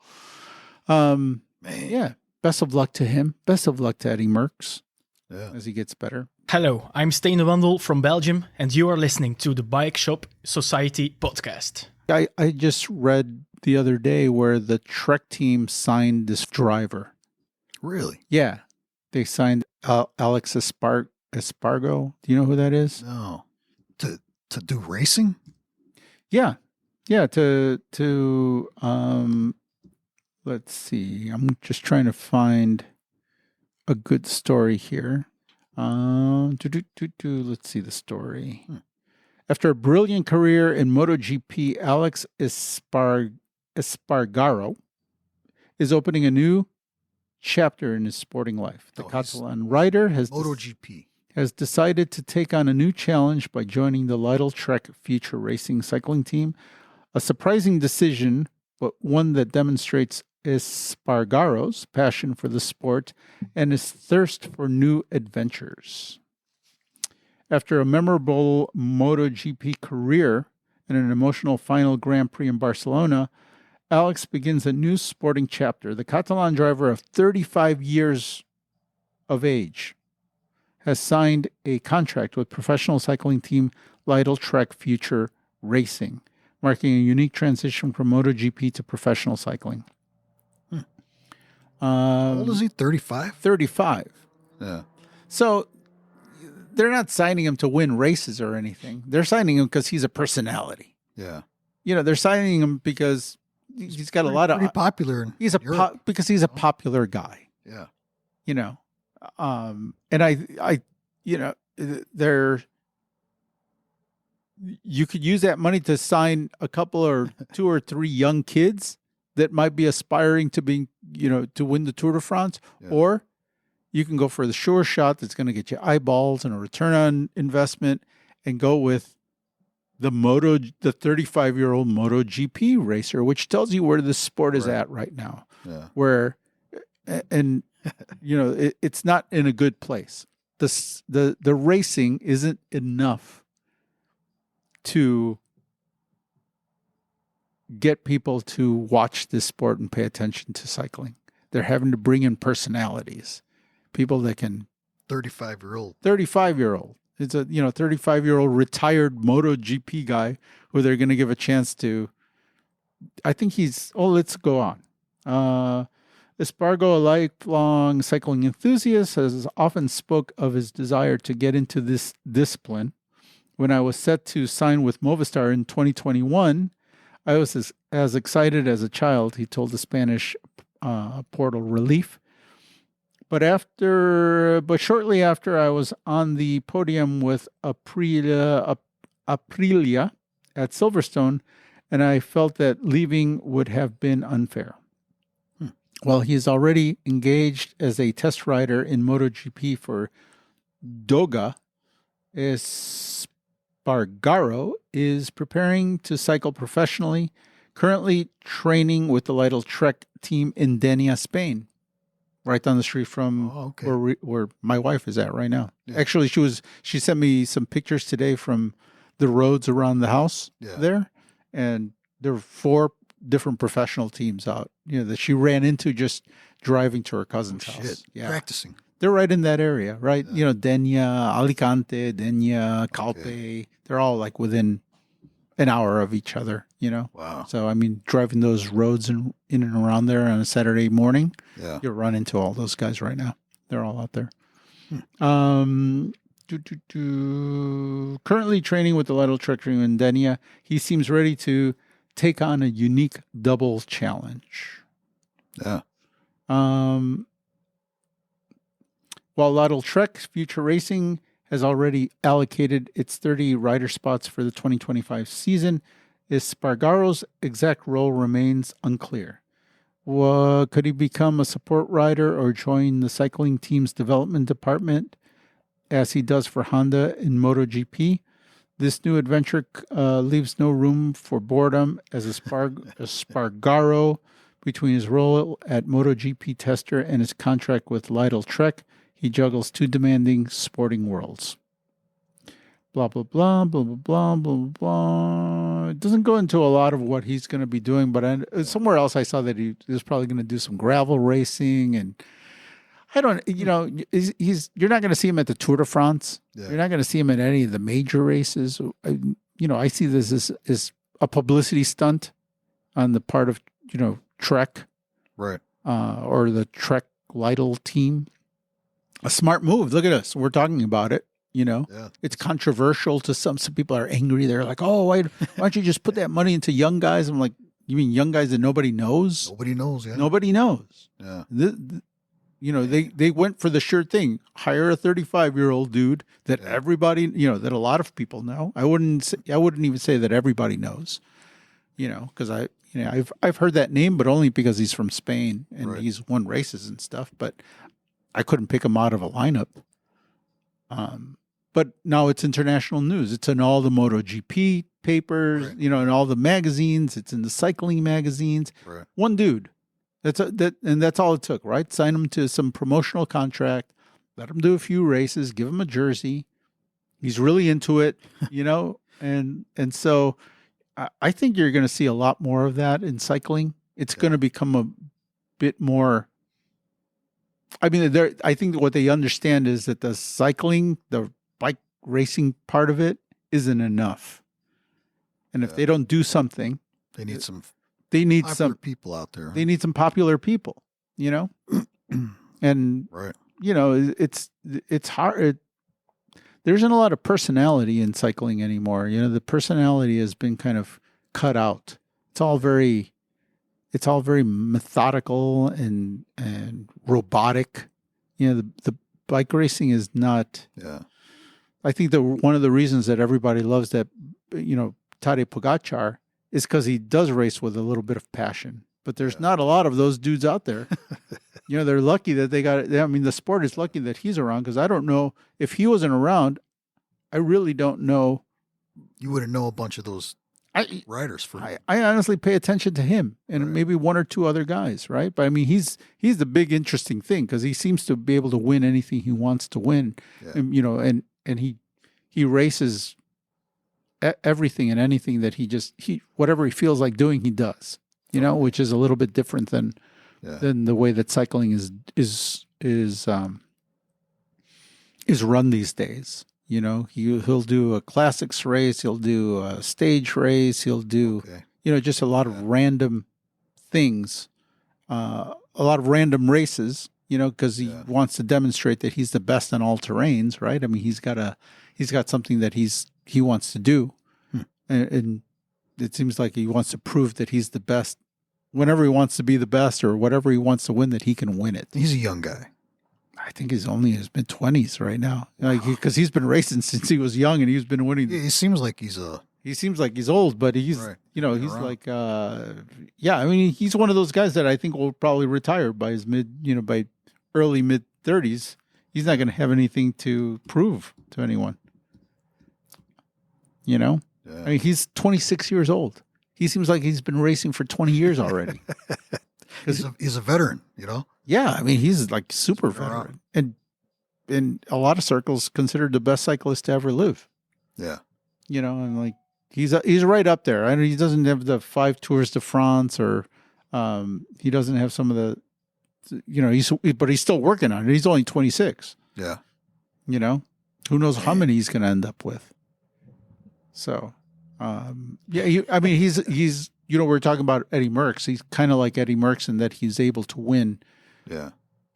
Man. yeah. Best of luck to him. Best of luck to Eddie Merckx Yeah. as he gets better. Hello, I'm Stijn Wandel from Belgium, and you are listening to the Bike Shop Society podcast. I just read the other day where the Trek team signed this driver. Really? Yeah. They signed Alex Espargo. Do you know who that is? No. To do racing? Yeah. Yeah. To let's see. I'm just trying to find a good story here. Let's see the story. After a brilliant career in MotoGP, Alex Espargaro is opening a new chapter in his sporting life. The Catalan rider MotoGP. has decided to take on a new challenge by joining the Lidl Trek Future Racing cycling team. A surprising decision, but one that demonstrates Espargaro's passion for the sport and his thirst for new adventures. After a memorable MotoGP career and an emotional final Grand Prix in Barcelona, Alex begins a new sporting chapter. The Catalan driver of 35 years of age has signed a contract with professional cycling team Lidl Trek Future Racing, marking a unique transition from MotoGP to professional cycling. How old is he? 35? 35. Yeah. So they're not signing him to win races or anything. They're signing him because he's a personality. Yeah. They're signing him because he's got a lot of pretty popular. He's because he's a popular guy. Yeah. And I they're you could use that money to sign a couple or two or three young kids that might be aspiring to be, to win the Tour de France, or you can go for the sure shot that's going to get you eyeballs and a return on investment and go with the 35-year-old MotoGP racer, which tells you where the sport is at right now. Yeah. Where, and it's not in a good place. The racing isn't enough to get people to watch this sport and pay attention to cycling. They're having to bring in personalities, people that can 35-year-old. It's a 35-year-old retired MotoGP guy who they're going to give a chance to. I think let's go on. Espargo, a lifelong cycling enthusiast, has often spoke of his desire to get into this discipline. When I was set to sign with Movistar in 2021, I was as excited as a child, he told the Spanish portal Relief. But shortly after, I was on the podium with Aprilia at Silverstone, and I felt that leaving would have been unfair. While he is already engaged as a test rider in MotoGP for Doga, Espargaro is preparing to cycle professionally, currently training with the Lidl Trek team in Denia, Spain, right down the street from where my wife is at right now. Yeah. Actually, she sent me some pictures today from the roads around the house there, and there were 4 different professional teams out, that she ran into just driving to her cousin's house. Yeah. Practicing. They're right in that area, right? Yeah. Denia, Alicante, Denia, Calpe. Okay. They're all like within an hour of each other, Wow. So, driving those roads in and around there on a Saturday morning, you'll run into all those guys right now. They're all out there. Currently training with the Lidl Trek team in Denia, he seems ready to take on a unique double challenge. Yeah. While Lidl Trek Future Racing has already allocated its 30 rider spots for the 2025 season, Espargaro's exact role remains unclear. Could he become a support rider or join the cycling team's development department as he does for Honda in MotoGP? This new adventure leaves no room for boredom as a Spargaro between his role at MotoGP tester and his contract with Lidl Trek. He juggles two demanding sporting worlds. Blah, blah, blah, blah, blah, blah, blah, blah. It doesn't go into a lot of what he's going to be doing, but somewhere else I saw that he was probably going to do some gravel racing, and I don't, you're not going to see him at the Tour de France. Yeah. You're not going to see him at any of the major races. I see this as a publicity stunt on the part of, Trek. Right. Or the Trek Lidl team. A smart move. Look at us. We're talking about it. It's controversial to some people are angry. They're like, oh, why don't you just put that money into young guys? I'm like, you mean young guys that nobody knows? Nobody knows. Yeah. Nobody knows. Yeah. They went for the sure thing. Hire a 35-year-old dude that everybody, that a lot of people know. I wouldn't even say that everybody knows, because I've heard that name, but only because he's from Spain and he's won races and stuff. But I couldn't pick him out of a lineup. But now it's international news. It's in all the MotoGP papers, in all the magazines. It's in the cycling magazines. Right. One dude. And that's all it took, right? Sign him to some promotional contract, let him do a few races, give him a jersey. He's really into it, and so I think you're going to see a lot more of that in cycling. It's going to become a bit more. I mean, I think what they understand is that the cycling, the bike racing part of it isn't enough. And if they don't do something, they need some people out there. They need some popular people, and it's hard. There isn't a lot of personality in cycling anymore. The personality has been kind of cut out. It's all very methodical and robotic. The bike racing is not. Yeah. I think one of the reasons that everybody loves that, Tadej Pogacar is because he does race with a little bit of passion. But there's not a lot of those dudes out there. They're lucky that they got it. I mean, the sport is lucky that he's around, because I don't know if he wasn't around. I really don't know. You wouldn't know a bunch of those riders. I honestly pay attention to him and maybe one or two other guys, right? But I mean, he's the big interesting thing, because he seems to be able to win anything he wants to win. Yeah. And he races everything and anything that whatever he feels like doing, he does. Which is a little bit different than the way that cycling is run these days. He'll do a classics race, he'll do a stage race, he'll do just a lot of random things, a lot of random races. Because he wants to demonstrate that he's the best on all terrains, right? I mean, he's got something that he wants to do, and it seems like he wants to prove that he's the best. Whenever he wants to be the best, or whatever he wants to win, that he can win it. He's a young guy. I think he's only in his mid-20s right now, because he's been racing since he was young, and he's been winning. Yeah, he seems like he's old, but he's he's around. Like I mean, he's one of those guys that I think will probably retire by his by early mid-30s. He's not going to have anything to prove to anyone. I mean, he's 26 years old. He seems like he's been racing for 20 years already. He's a veteran, Yeah, I mean, he's like super veteran, and in a lot of circles considered the best cyclist to ever live. Yeah, and like he's right up there. I know he doesn't have the 5 Tours de France, or he doesn't have some of the, but he's still working on it. He's only 26. Yeah, who knows how many he's going to end up with. So, I mean, he's we're talking about Eddie Merckx. He's kind of like Eddie Merckx in that he's able to win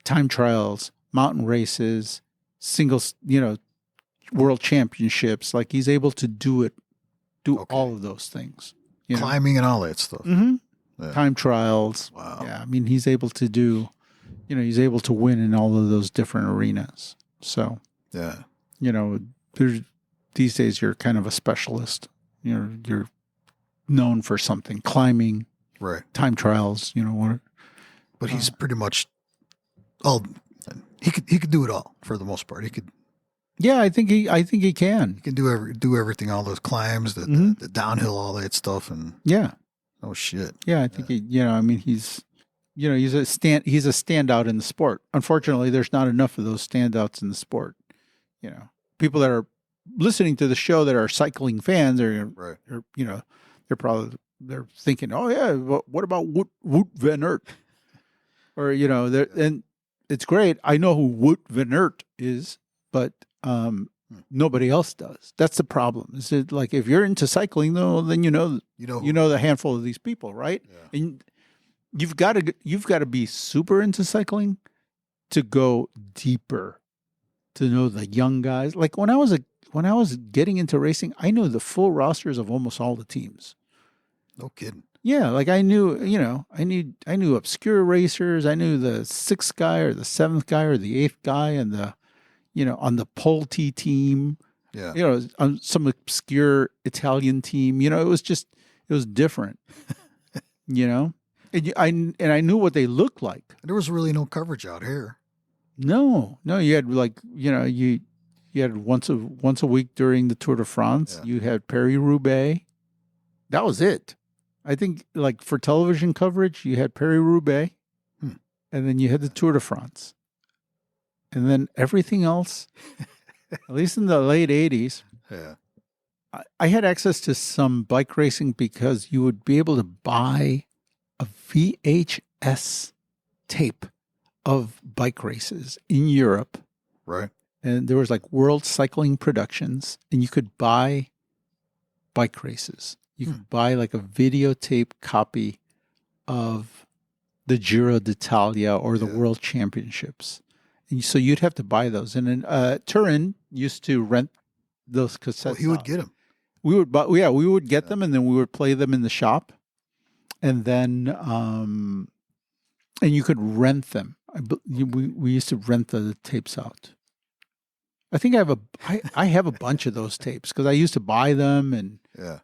time trials, mountain races, singles, world championships. Like he's able to do all of those things. Climbing and all that stuff. Mm-hmm. Yeah. Time trials. Wow. Yeah, I mean, he's able to do, he's able to win in all of those different arenas. So, these days you're kind of a specialist. You're known for something, climbing, right? Time trials, But he's pretty much all. He could do it all for the most part. He could. Yeah, I think he can. He can do everything, all those climbs, the downhill, all that stuff, and Yeah. oh shit. Yeah, I think he's a standout in the sport. Unfortunately, there's not enough of those standouts in the sport. People that are listening to the show that are cycling fans are they're thinking, oh yeah, what about Wout van Aert? Or and it's great. I know who Wout van Aert is, but nobody else does. That's the problem. Is it like if you're into cycling, though, then you know the handful of these people, right? Yeah. And you've got to be super into cycling to go deeper, to know the young guys. Like when I was getting into racing, I knew the full rosters of almost all the teams. No kidding. Yeah, like I knew obscure racers. I knew the 6th guy or the 7th guy or the 8th guy and the on the Polti team, on some obscure Italian team, it was different, and I knew what they looked like. There was really no coverage out here. No, you had you had once a week during the Tour de France. Yeah. You had Paris-Roubaix. That was it. I think like for television coverage, you had Paris-Roubaix, and then you had the Tour de France. And then everything else, at least in the late 80s, I had access to some bike racing because you would be able to buy a VHS tape of bike races in Europe. Right. And there was like World Cycling Productions, and you could buy bike races. You could buy like a videotape copy of the Giro d'Italia or the World Championships. And so you'd have to buy those. And then Turin used to rent those cassettes. Well, he would get them. We would get them, and then we would play them in the shop. And then, and you could rent them. We used to rent the tapes out. I think I have a bunch of those tapes because I used to buy them, and I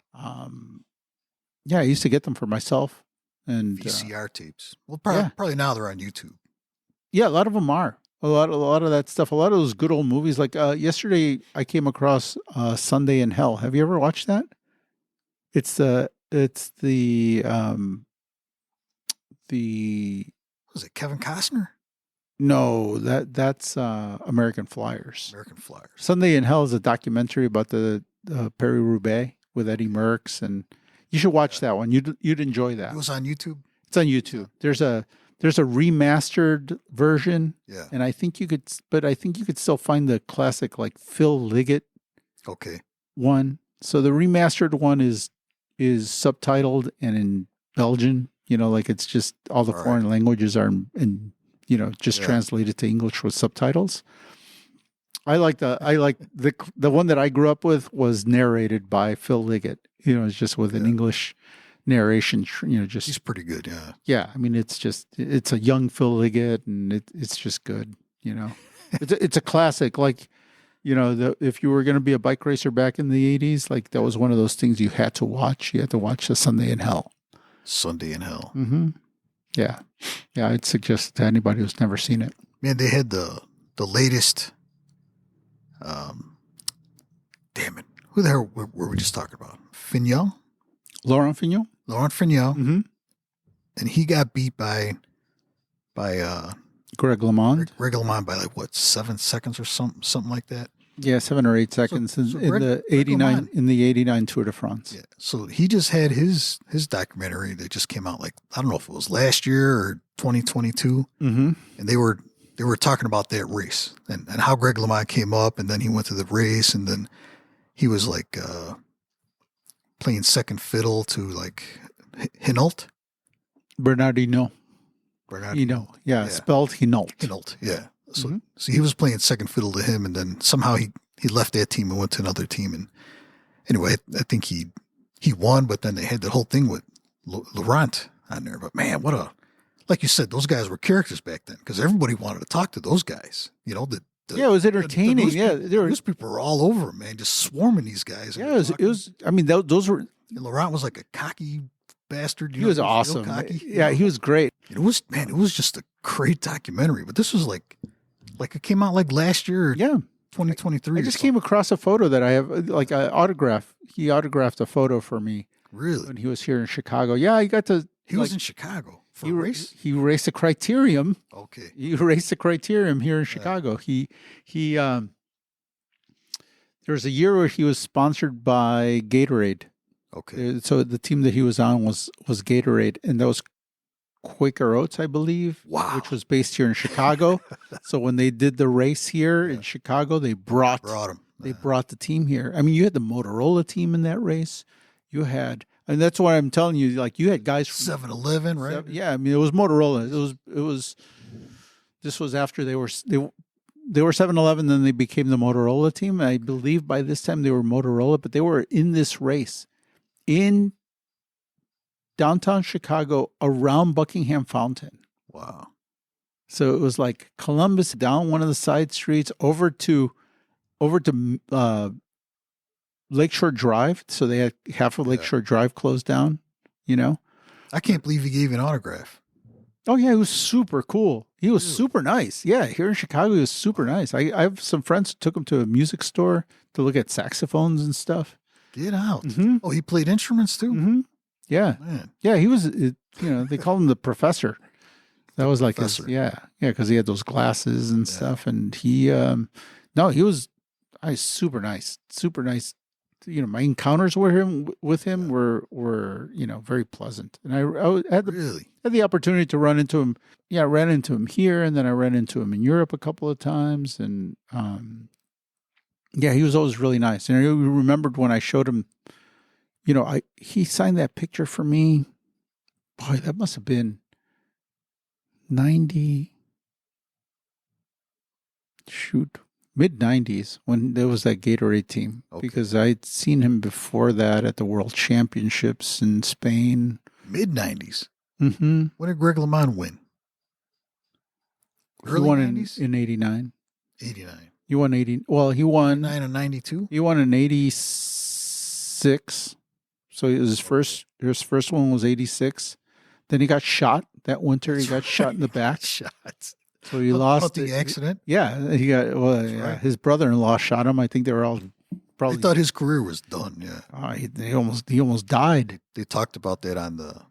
used to get them for myself. And VCR tapes. Well, probably now they're on YouTube. Yeah, a lot of them are. A lot of that stuff. A lot of those good old movies. Like yesterday, I came across Sunday in Hell. Have you ever watched that? It's the Was it Kevin Costner? No, that's American Flyers. American Flyers. Sunday in Hell is a documentary about the Paris-Roubaix with Eddie Merckx, and you should watch that one. You'd enjoy that. It was on YouTube. It's on YouTube. There's a remastered version. Yeah. And I think you could still find the classic like Phil Liggett one. So the remastered one is subtitled and in Belgian, like it's just all the foreign languages are in translated to English with subtitles. I like the one that I grew up with was narrated by Phil Liggett. It's just with an English narration, just he's pretty good. Yeah. Yeah. I mean, it's a young Phil Liggett, and it's just good. It's a classic. Like, if you were going to be a bike racer back in the 80s, like that was one of those things you had to watch. You had to watch the Sunday in Hell. Sunday in Hell. Mm-hmm. Yeah. Yeah. I'd suggest it to anybody who's never seen it. Man, they had the latest. Damn it. Who the hell were we just talking about? Fignon? Laurent Fignon? Laurent Fignon. Mm-hmm. And he got beat by Greg LeMond. Greg LeMond by 7 seconds or something like that. Yeah, 7 or 8 seconds in the 89 Tour de France. Yeah. So he just had his documentary that just came out I don't know if it was last year or 2022. Mm-hmm. And they were talking about that race and how Greg LeMond came up, and then he went to the race, and then he was playing second fiddle to Hinault. Bernardino. Yeah, spelled Hinault. Hinault, yeah. So he was playing second fiddle to him, and then somehow he left that team and went to another team. And anyway, I think he won, but then they had the whole thing with Laurent on there. But man, like you said, those guys were characters back then because everybody wanted to talk to those guys. It was entertaining. Those people were all over him, man, just swarming these guys. Yeah, it was. I mean, those were. And Laurent was like a cocky bastard. He was real awesome. cocky, Yeah, he was great. It was just a great documentary. But this was like it came out like last year, or Yeah. 2023. I just came across a photo that I have, like an autograph. He autographed a photo for me Really? when he was here in Chicago. Yeah, I got to. He was in Chicago for a race. He raced a criterium. Okay. He raced a criterium here in Chicago. He there was a year where he was sponsored by Gatorade. Okay. So the team that he was on was Gatorade, and that was Quaker Oats, I believe. Wow. Which was based here in Chicago. So when they did the race here in Chicago, they brought him. They brought the team here. I mean, you had the Motorola team in that race. You had, and that's what I'm telling you. Like, you had guys from 7-Eleven, right? Yeah, I mean, it was Motorola. It was. This was after they were 7-Eleven, then they became the Motorola team. I believe by this time they were Motorola, but they were in this race in downtown Chicago around Buckingham Fountain. Wow. So it was like Columbus down one of the side streets over to Lakeshore Drive. So they had half of Lakeshore Drive closed down, you know? I can't believe he gave you an autograph. Oh, yeah, he was super cool. He was super nice. Yeah, here in Chicago, he was super nice. I have some friends who took him to a music store to look at saxophones and stuff. Get out. Mm-hmm. Oh, he played instruments too? Mm-hmm. Yeah. Man. Yeah, he was, they called him the professor. That was like his, Professor. because he had those glasses and stuff. And he, he was super nice, super nice. My encounters with him were very pleasant. And I had the opportunity to run into him. Yeah, I ran into him here, and then I ran into him in Europe a couple of times. And he was always really nice. And I remembered when I showed him, he signed that picture for me. Boy, that must have been mid-90s when there was that Gatorade team. Okay. Because I'd seen him before that at the World Championships in Spain. Mid-90s? Mm-hmm. When did Greg LeMond win? He won 90s? in 89. 89. He won 80. Well, he won 9 and 92. He won in 86. So it was his first one was 86. Then he got shot that winter. He got shot in the back. Shots. So he lost the accident. Yeah, he got. Well, right. His brother-in-law shot him. I think they were all probably. They thought his career was done. Yeah. He almost died. They talked about that on the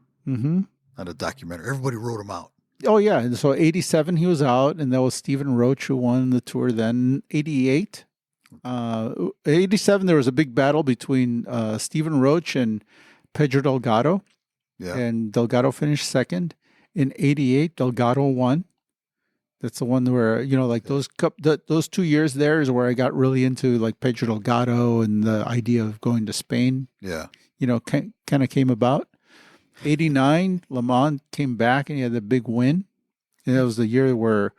documentary. Everybody wrote him out. Oh yeah, and so 87 he was out, and that was Stephen Roach who won the Tour. Then 88, 87 there was a big battle between Stephen Roach and Pedro Delgado. Yeah. And Delgado finished second. In 88, Delgado won. That's the one where, those 2 years there is where I got really into like Pedro Delgado and the idea of going to Spain. Yeah. Kind of came about. 89, Le Mans came back and he had the big win. And that was the year where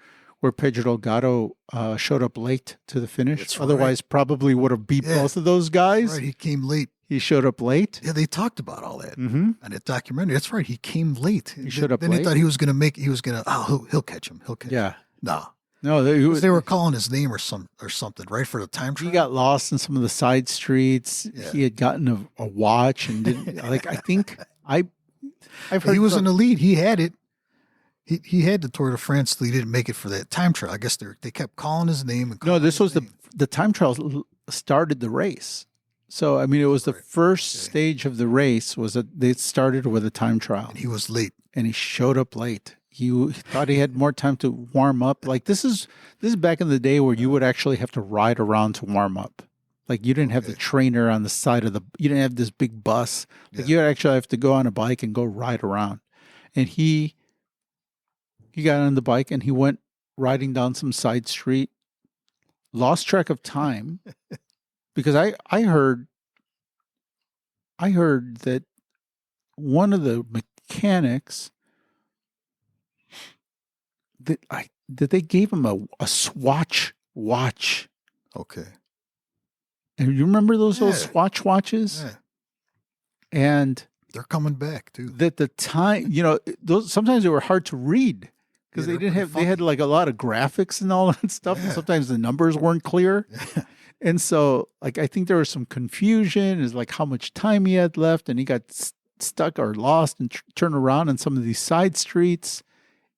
Pedro Delgado showed up late to the finish. That's Otherwise, probably would have beat both of those guys. Right. He came late. He showed up late. Yeah, they talked about all that on that documentary. That's right. He came late. He showed up then late. They thought he was going to make. He was going to. He'll catch him. He'll catch him. Yeah. No, they were calling his name or something, right, for the time trial. He got lost in some of the side streets. Yeah. He had gotten a watch and didn't like. I think I've heard he was in the lead. He had it. He had the Tour de France. So he didn't make it for that time trial. I guess they kept calling his name. This was the time trial started the race. So, I mean, it was the first stage of the race was that they started with a time trial. And he was late. And he showed up late. He thought he had more time to warm up. Like this is back in the day where you would actually have to ride around to warm up. Like you didn't have the trainer on the side of you didn't have this big bus. Like you actually have to go on a bike and go ride around. And he got on the bike and he went riding down some side street, lost track of time. Because I heard that one of the mechanics that they gave him a Swatch watch. Okay. And you remember those old Swatch watches? Yeah. And they're coming back too. That the time, those sometimes they were hard to read because they didn't have. They had like a lot of graphics and all that stuff, and sometimes the numbers weren't clear. Yeah. And so, like, I think there was some confusion as like how much time he had left, and he got stuck or lost and turn around on some of these side streets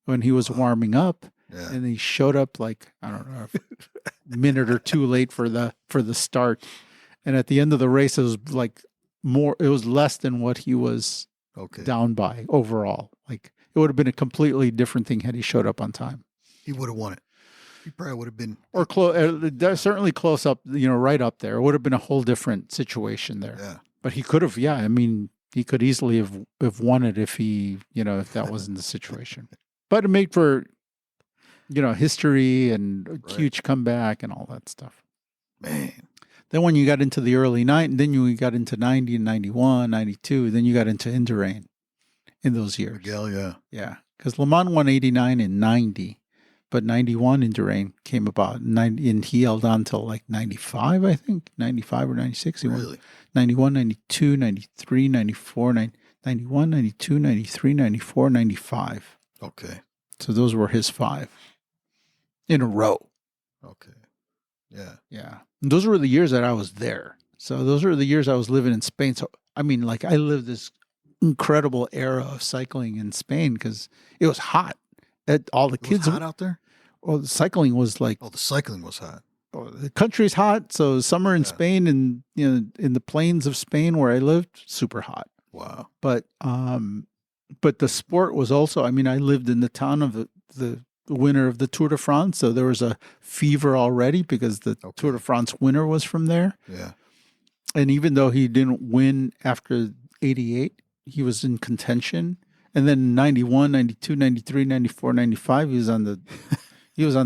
when he was warming up. Yeah. And he showed up like, I don't know, a minute or two late for the start. And at the end of the race, it was like it was less than what he was down by overall. Like it would have been a completely different thing had he showed up on time. He would have won it. He probably would have been. Or certainly close up, right up there. It would have been a whole different situation there. Yeah. But he could have, I mean, he could easily have won it if if that wasn't the situation. But it made for, history and a huge comeback and all that stuff. Man. Then when you got into the early 90s, then you got into 90 and 91, 92, then you got into Indurain in those years. Miguel, yeah. Yeah. Because Le Mans won 89 and 90, but 91 Indurain came about, and he held on till like 95, I think, 95 or 96. He Really? won 91, 92, 93, 94, 91, 92, 93, 94, 95. Okay. So those were his 5 in a row. Okay. Yeah. Yeah. And those were the years that I was there. So those were the years I was living in Spain. So, I mean, like I lived this incredible era of cycling in Spain because it was hot. All the kids. Was hot out there? Well, the cycling was like. Oh, the cycling was hot. The country's hot. So summer in Spain and, in the plains of Spain where I lived, super hot. Wow. But the sport was also, I mean, I lived in the town of the winner of the Tour de France. So there was a fever already because the Tour de France winner was from there. Yeah. And even though he didn't win after 88, he was in contention. And then 91, 92, 93, 94, 95, he was on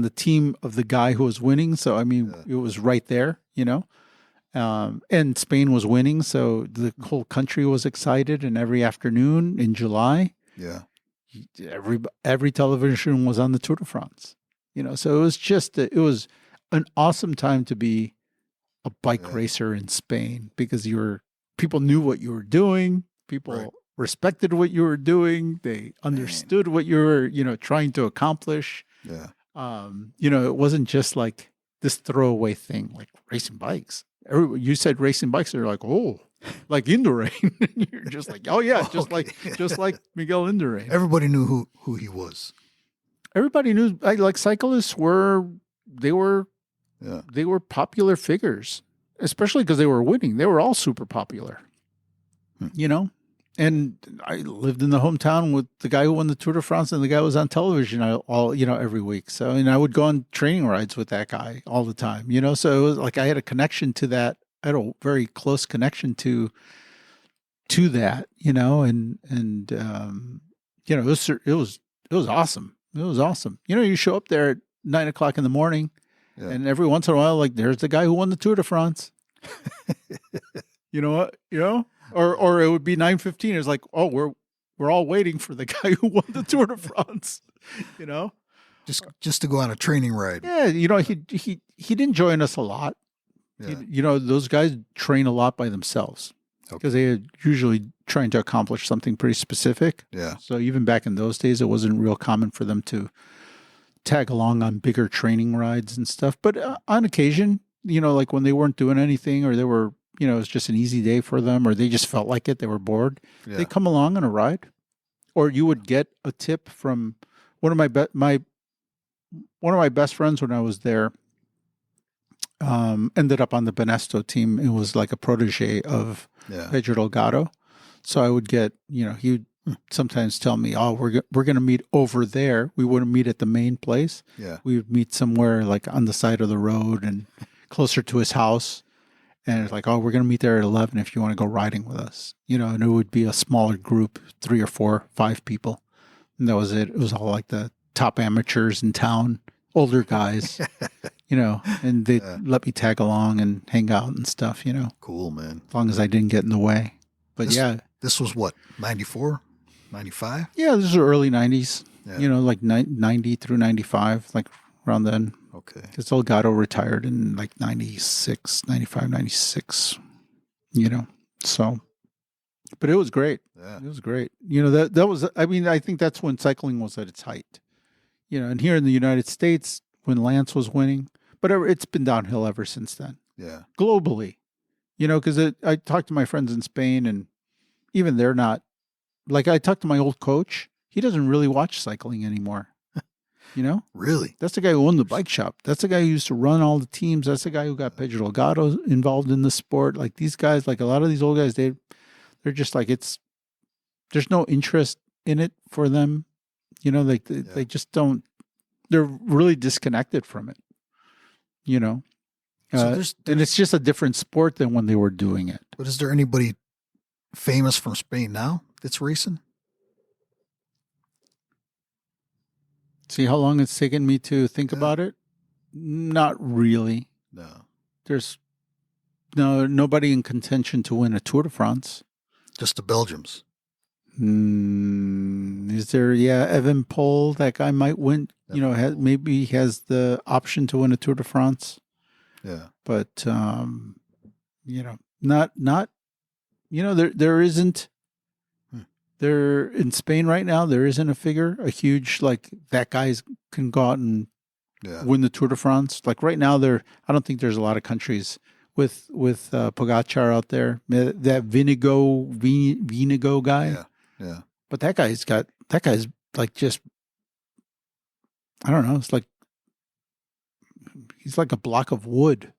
the team of the guy who was winning. So, I mean, it was right there, and Spain was winning. So the whole country was excited. And every afternoon in July, every television was on the Tour de France, so it was an awesome time to be a bike racer in Spain because people knew what you were doing. People respected what you were doing. They understood what you were, trying to accomplish. Yeah. It wasn't just like this throwaway thing, like racing bikes. You said racing bikes, they're like, oh, like Indurain. You're just like, oh yeah, just like Miguel Indurain. Everybody knew who he was. Everybody knew, like cyclists were popular figures, especially because they were winning. They were all super popular, And I lived in the hometown with the guy who won the Tour de France and the guy who was on television every week. So, and I would go on training rides with that guy all the time, So it was like I had a connection to that. I had a very close connection to that, and it was awesome. It was awesome. You show up there at 9:00 in the morning, and every once in a while, like there's the guy who won the Tour de France. You know what? Or it would be 9:15. It's like, oh, we're all waiting for the guy who won the Tour de France. Just to go on a training ride. Yeah, he didn't join us a lot. Yeah. Those guys train a lot by themselves because they are usually trying to accomplish something pretty specific. Yeah. So even back in those days, it wasn't real common for them to tag along on bigger training rides and stuff. But on occasion, like when they weren't doing anything or they were, it was just an easy day for them or they just felt like it, they were bored. Yeah. They come along on a ride, or you would get a tip from one of my best friends when I was there. Ended up on the Benesto team. It was like a protege of Pedro Delgado. So I would get, he would sometimes tell me, oh, we're going to meet over there. We wouldn't meet at the main place. Yeah. We would meet somewhere like on the side of the road and closer to his house. And it's like, oh, we're going to meet there at 11 if you want to go riding with us. And it would be a smaller group, 3 or 4, 5 people. And that was it. It was all like the top amateurs in town, older guys. And they let me tag along and hang out and stuff, Cool, man. As long as I didn't get in the way. But This was what, 94, 95? Yeah, this was early 90s, Yeah. Like 90 through 95, like around then. Okay. Because Delgado retired in like 96, 95, 96, So, but it was great. Yeah. It was great. That was, I mean, I think that's when cycling was at its height. And here in the United States, when Lance was winning, but it's been downhill ever since then. Yeah. Globally, because I talked to my friends in Spain and even they're not like I talked to my old coach. He doesn't really watch cycling anymore. You know, Really? that's the guy who owned the bike shop. That's the guy who used to run all the teams. That's the guy who got Pedro Delgado involved in the sport. Like these guys, like a lot of these old guys, they're just like there's no interest in it for them. You know, like they just don't. They're really disconnected from it. You know, So and it's just a different sport than when they were doing it. But is there anybody famous from Spain now that's racing? See how long it's taken me to think about it? Not really. No. There's nobody in contention to win a Tour de France. Just the Belgians. Is there? Yeah, Evan Pol, that guy might win. You know, maybe he has the option to win a Tour de France. Yeah. But you know, not. You know, there isn't. There in Spain right now, there isn't a figure, a huge like that guys can go out and win the Tour de France. Like right now, I don't think there's a lot of countries with Pogacar out there. That Vinigo guy. Yeah. But that guy's like just, I don't know. It's like he's like a block of wood.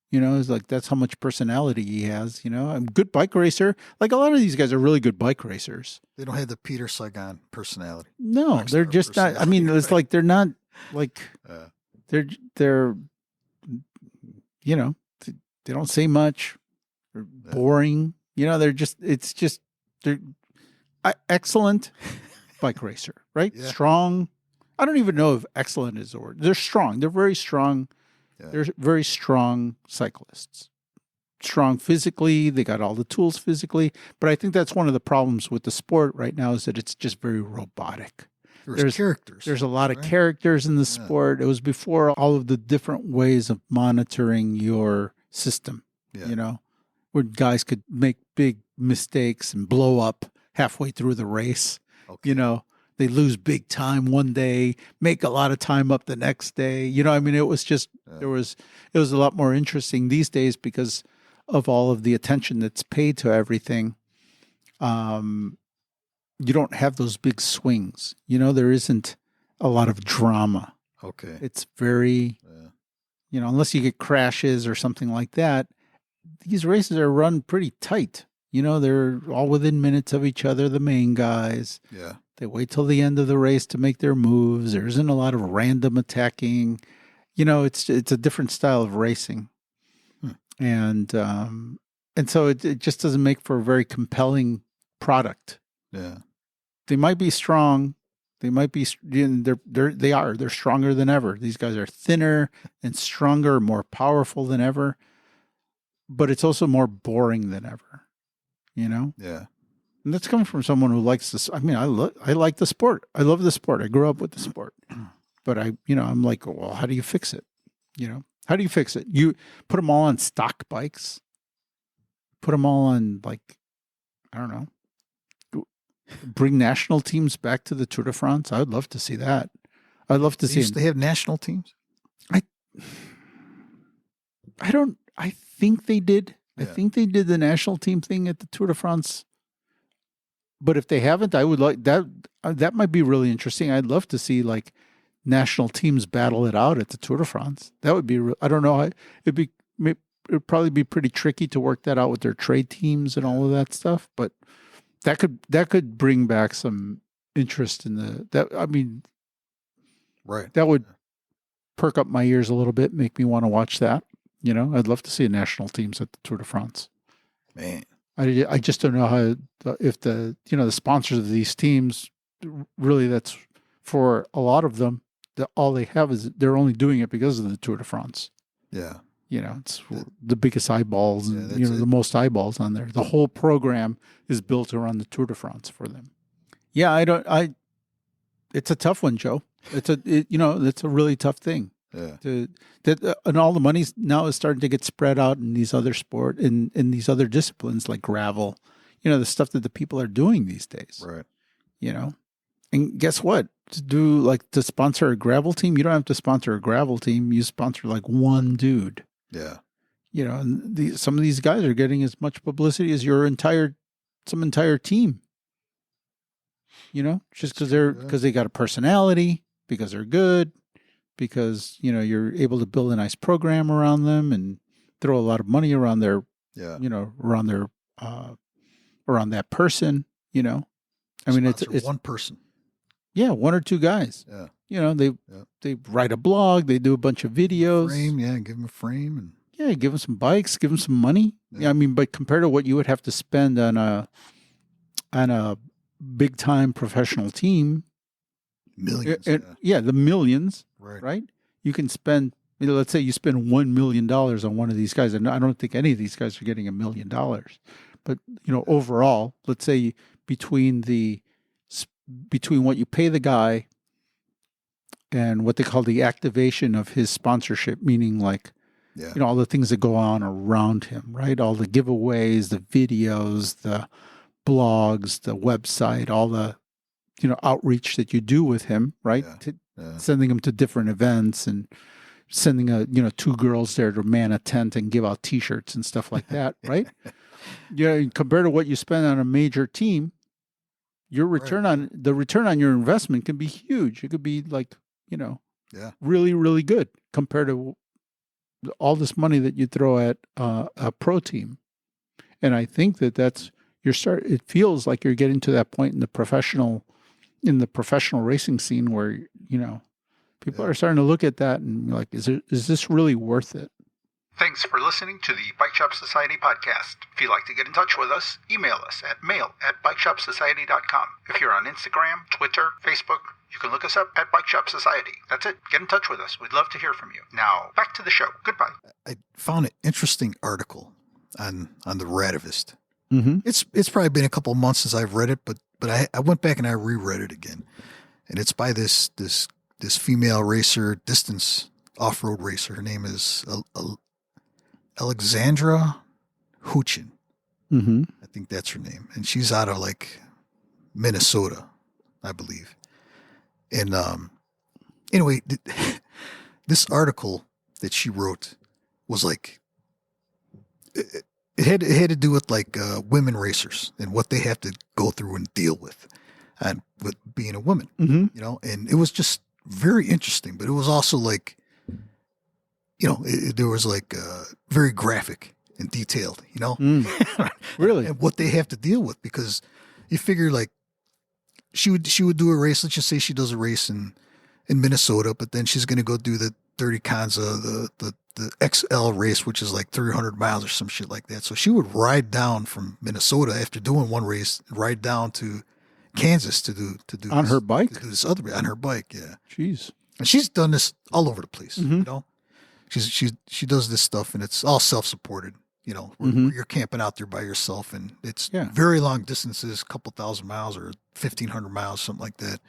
You know, it's like that's how much personality he has. You know, I'm a good bike racer. Like a lot of these guys are really good bike racers. They don't have the Peter Sagan personality. No, they're just not. I mean, it's like they're not like they're you know, they don't say much. They're boring. You know, they're excellent bike racer, right? Yeah. Strong. I don't even know if excellent is the word. They're strong. They're very strong. Yeah. They're very strong cyclists. Strong physically. They got all the tools physically. But I think that's one of the problems with the sport right now is that it's just very robotic. There's characters. There's a lot of characters in the sport. It was before all of the different ways of monitoring your system, you know, where guys could make big mistakes and blow up halfway through the race. Okay. You know, they lose big time one day, make a lot of time up the next day. You know, I mean, it was just, it was a lot more interesting these days because of all of the attention that's paid to everything. You don't have those big swings. You know, there isn't a lot of drama. Okay. It's very, you know, unless you get crashes or something like that, these races are run pretty tight. You know, they're all within minutes of each other, the main guys. Yeah. They wait till the end of the race to make their moves. There isn't a lot of random attacking. You know, it's a different style of racing. And so it just doesn't make for a very compelling product. Yeah. They might be strong. They might be, they're stronger than ever. These guys are thinner and stronger, more powerful than ever. But it's also more boring than ever, you know? Yeah. And that's coming from someone who likes this. I mean, I like the sport. I love the sport. I grew up with the sport. But I'm like, well, how do you fix it? You know, how do you fix it? You put them all on stock bikes. Put them all on, like, I don't know. Bring national teams back to the Tour de France. I would love to see that. I'd love to see. They have national teams? I think they did. Yeah. I think they did the national team thing at the Tour de France. But if they haven't, I would like that. That might be really interesting. I'd love to see like national teams battle it out at the Tour de France. That would be. I don't know. It'd probably be pretty tricky to work that out with their trade teams and all of that stuff. But that could bring back some interest in that. I mean, right. That would perk up my ears a little bit, make me want to watch that. You know, I'd love to see national teams at the Tour de France. Man. I just don't know how if the sponsors of these teams really, that's for a lot of them, all they have is they're only doing it because of the Tour de France. Yeah. You know, it's the biggest eyeballs and the most eyeballs on there. The whole program is built around the Tour de France for them. Yeah, it's a tough one, Joe. It's a really tough thing. Yeah. And all the money now is starting to get spread out in these other in these other disciplines like gravel, you know, the stuff that the people are doing these days. Right. You know, and guess what? To sponsor a gravel team, you don't have to sponsor a gravel team. You sponsor like one dude. Yeah. You know, and some of these guys are getting as much publicity as some entire team. just because Sure, they got a personality, because they're good, because you're able to build a nice program around them and throw a lot of money around their Yeah. around that person. I mean, it's one person. Yeah, one or two guys. Yeah. They write a blog, they do a bunch of videos. Frame, give them a frame, and give them some bikes, give them some money. Yeah, I mean, but compared to what you would have to spend on a big time professional team, millions. The millions, Right. right? You can spend. Let's say you spend $1 million on one of these guys, and I don't think any of these guys are getting $1 million. But overall, let's say between what you pay the guy and what they call the activation of his sponsorship, meaning like, all the things that go on around him, right? All the giveaways, the videos, the blogs, the website, all the, outreach that you do with him, right? Sending him to different events and sending two girls there to man a tent and give out T-shirts and stuff like that, right? Compared to what you spend on a major team, your return on your investment can be huge. It could be like, really, really good compared to all this money that you throw at a pro team. And I think that's it feels like you're getting to that point in the professional racing scene where, people are starting to look at that and like, is this really worth it? Thanks for listening to the Bike Shop Society podcast. If you'd like to get in touch with us, email us at mail@bikeshopsociety.com. If you're on Instagram, Twitter, Facebook, you can look us up at Bike Shop Society. That's it. Get in touch with us. We'd love to hear from you. Now, back to the show. Goodbye. I found an interesting article on the Radivist. Mm-hmm. It's probably been a couple of months since I've read it, but I went back and I reread it again, and it's by this female racer, distance off-road racer. Her name is Alexandra Huchin. Mm-hmm. I think that's her name, and she's out of like Minnesota, I believe. And anyway, this article that she wrote was like it had to do with like women racers and what they have to go through and deal with, and with being a woman, Mm-hmm. And it was just very interesting. But it was also like, there was like very graphic and detailed, Really? and what they have to deal with, because you figure like she would do a race. Let's just say she does a race in Minnesota, but then she's going to go do the 30 Kanza, the XL race, which is like 300 miles or some shit like that. So she would ride down from Minnesota after doing one race, ride down to Kansas to do On this, her bike? to do this other on her bike. Yeah. Jeez. And she's done this all over the place, Mhm. She does this stuff, and it's all self-supported, where Mhm. you're camping out there by yourself, and it's Yeah. very long distances, a couple thousand miles or 1,500 miles, something like that.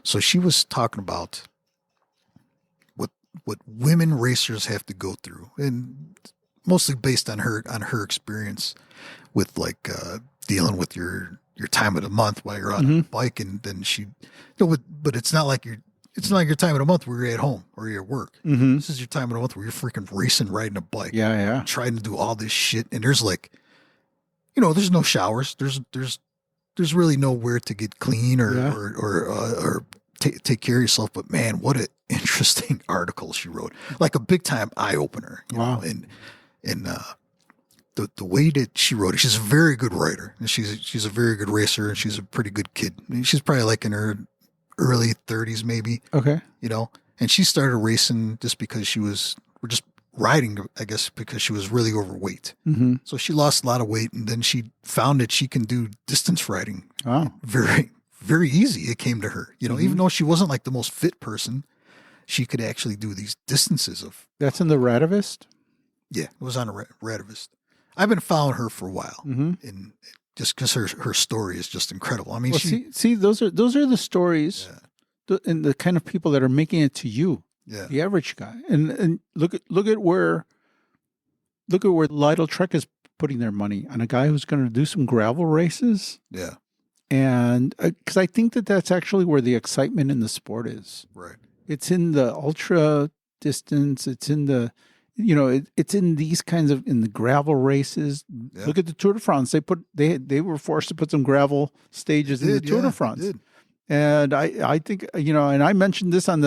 So she was talking about what women racers have to go through, and mostly based on her experience with like dealing with your time of the month while you're on a bike, and then she, but it's not like your time of the month where you're at home or you're at work. Mm-hmm. This is your time of the month where you're freaking racing, riding a bike, Yeah. trying to do all this shit, and there's like, there's no showers, there's really nowhere to get clean or take care of yourself. But man, what an interesting article she wrote, like a big time eye opener. Wow. And the way that she wrote it, she's a very good writer, and she's a very good racer, and she's a pretty good kid. I mean, she's probably like in her early 30s, maybe. Okay. And she started racing just because we're just riding, I guess, because she was really overweight. Mm-hmm. So she lost a lot of weight, and then she found that she can do distance riding Wow. very, very easy. It came to her, Mhm. even though she wasn't like the most fit person, she could actually do these distances of. That's in the Radivist? Yeah, it was on a Radivist. I've been following her for a while, Mm-hmm. and just because her story is just incredible. I mean, Well, see, those are the stories, and the kind of people that are making it to you, yeah, the average guy. And look at where Lytle Trek is putting their money on a guy who's going to do some gravel races, yeah, and because I think that's actually where the excitement in the sport is. right, It's in the ultra distance. It's in the it's in these kinds of, in the gravel races. Yeah. Look at the Tour de France. They were forced to put some gravel stages in the Tour de France. They did. And I think, and I mentioned this on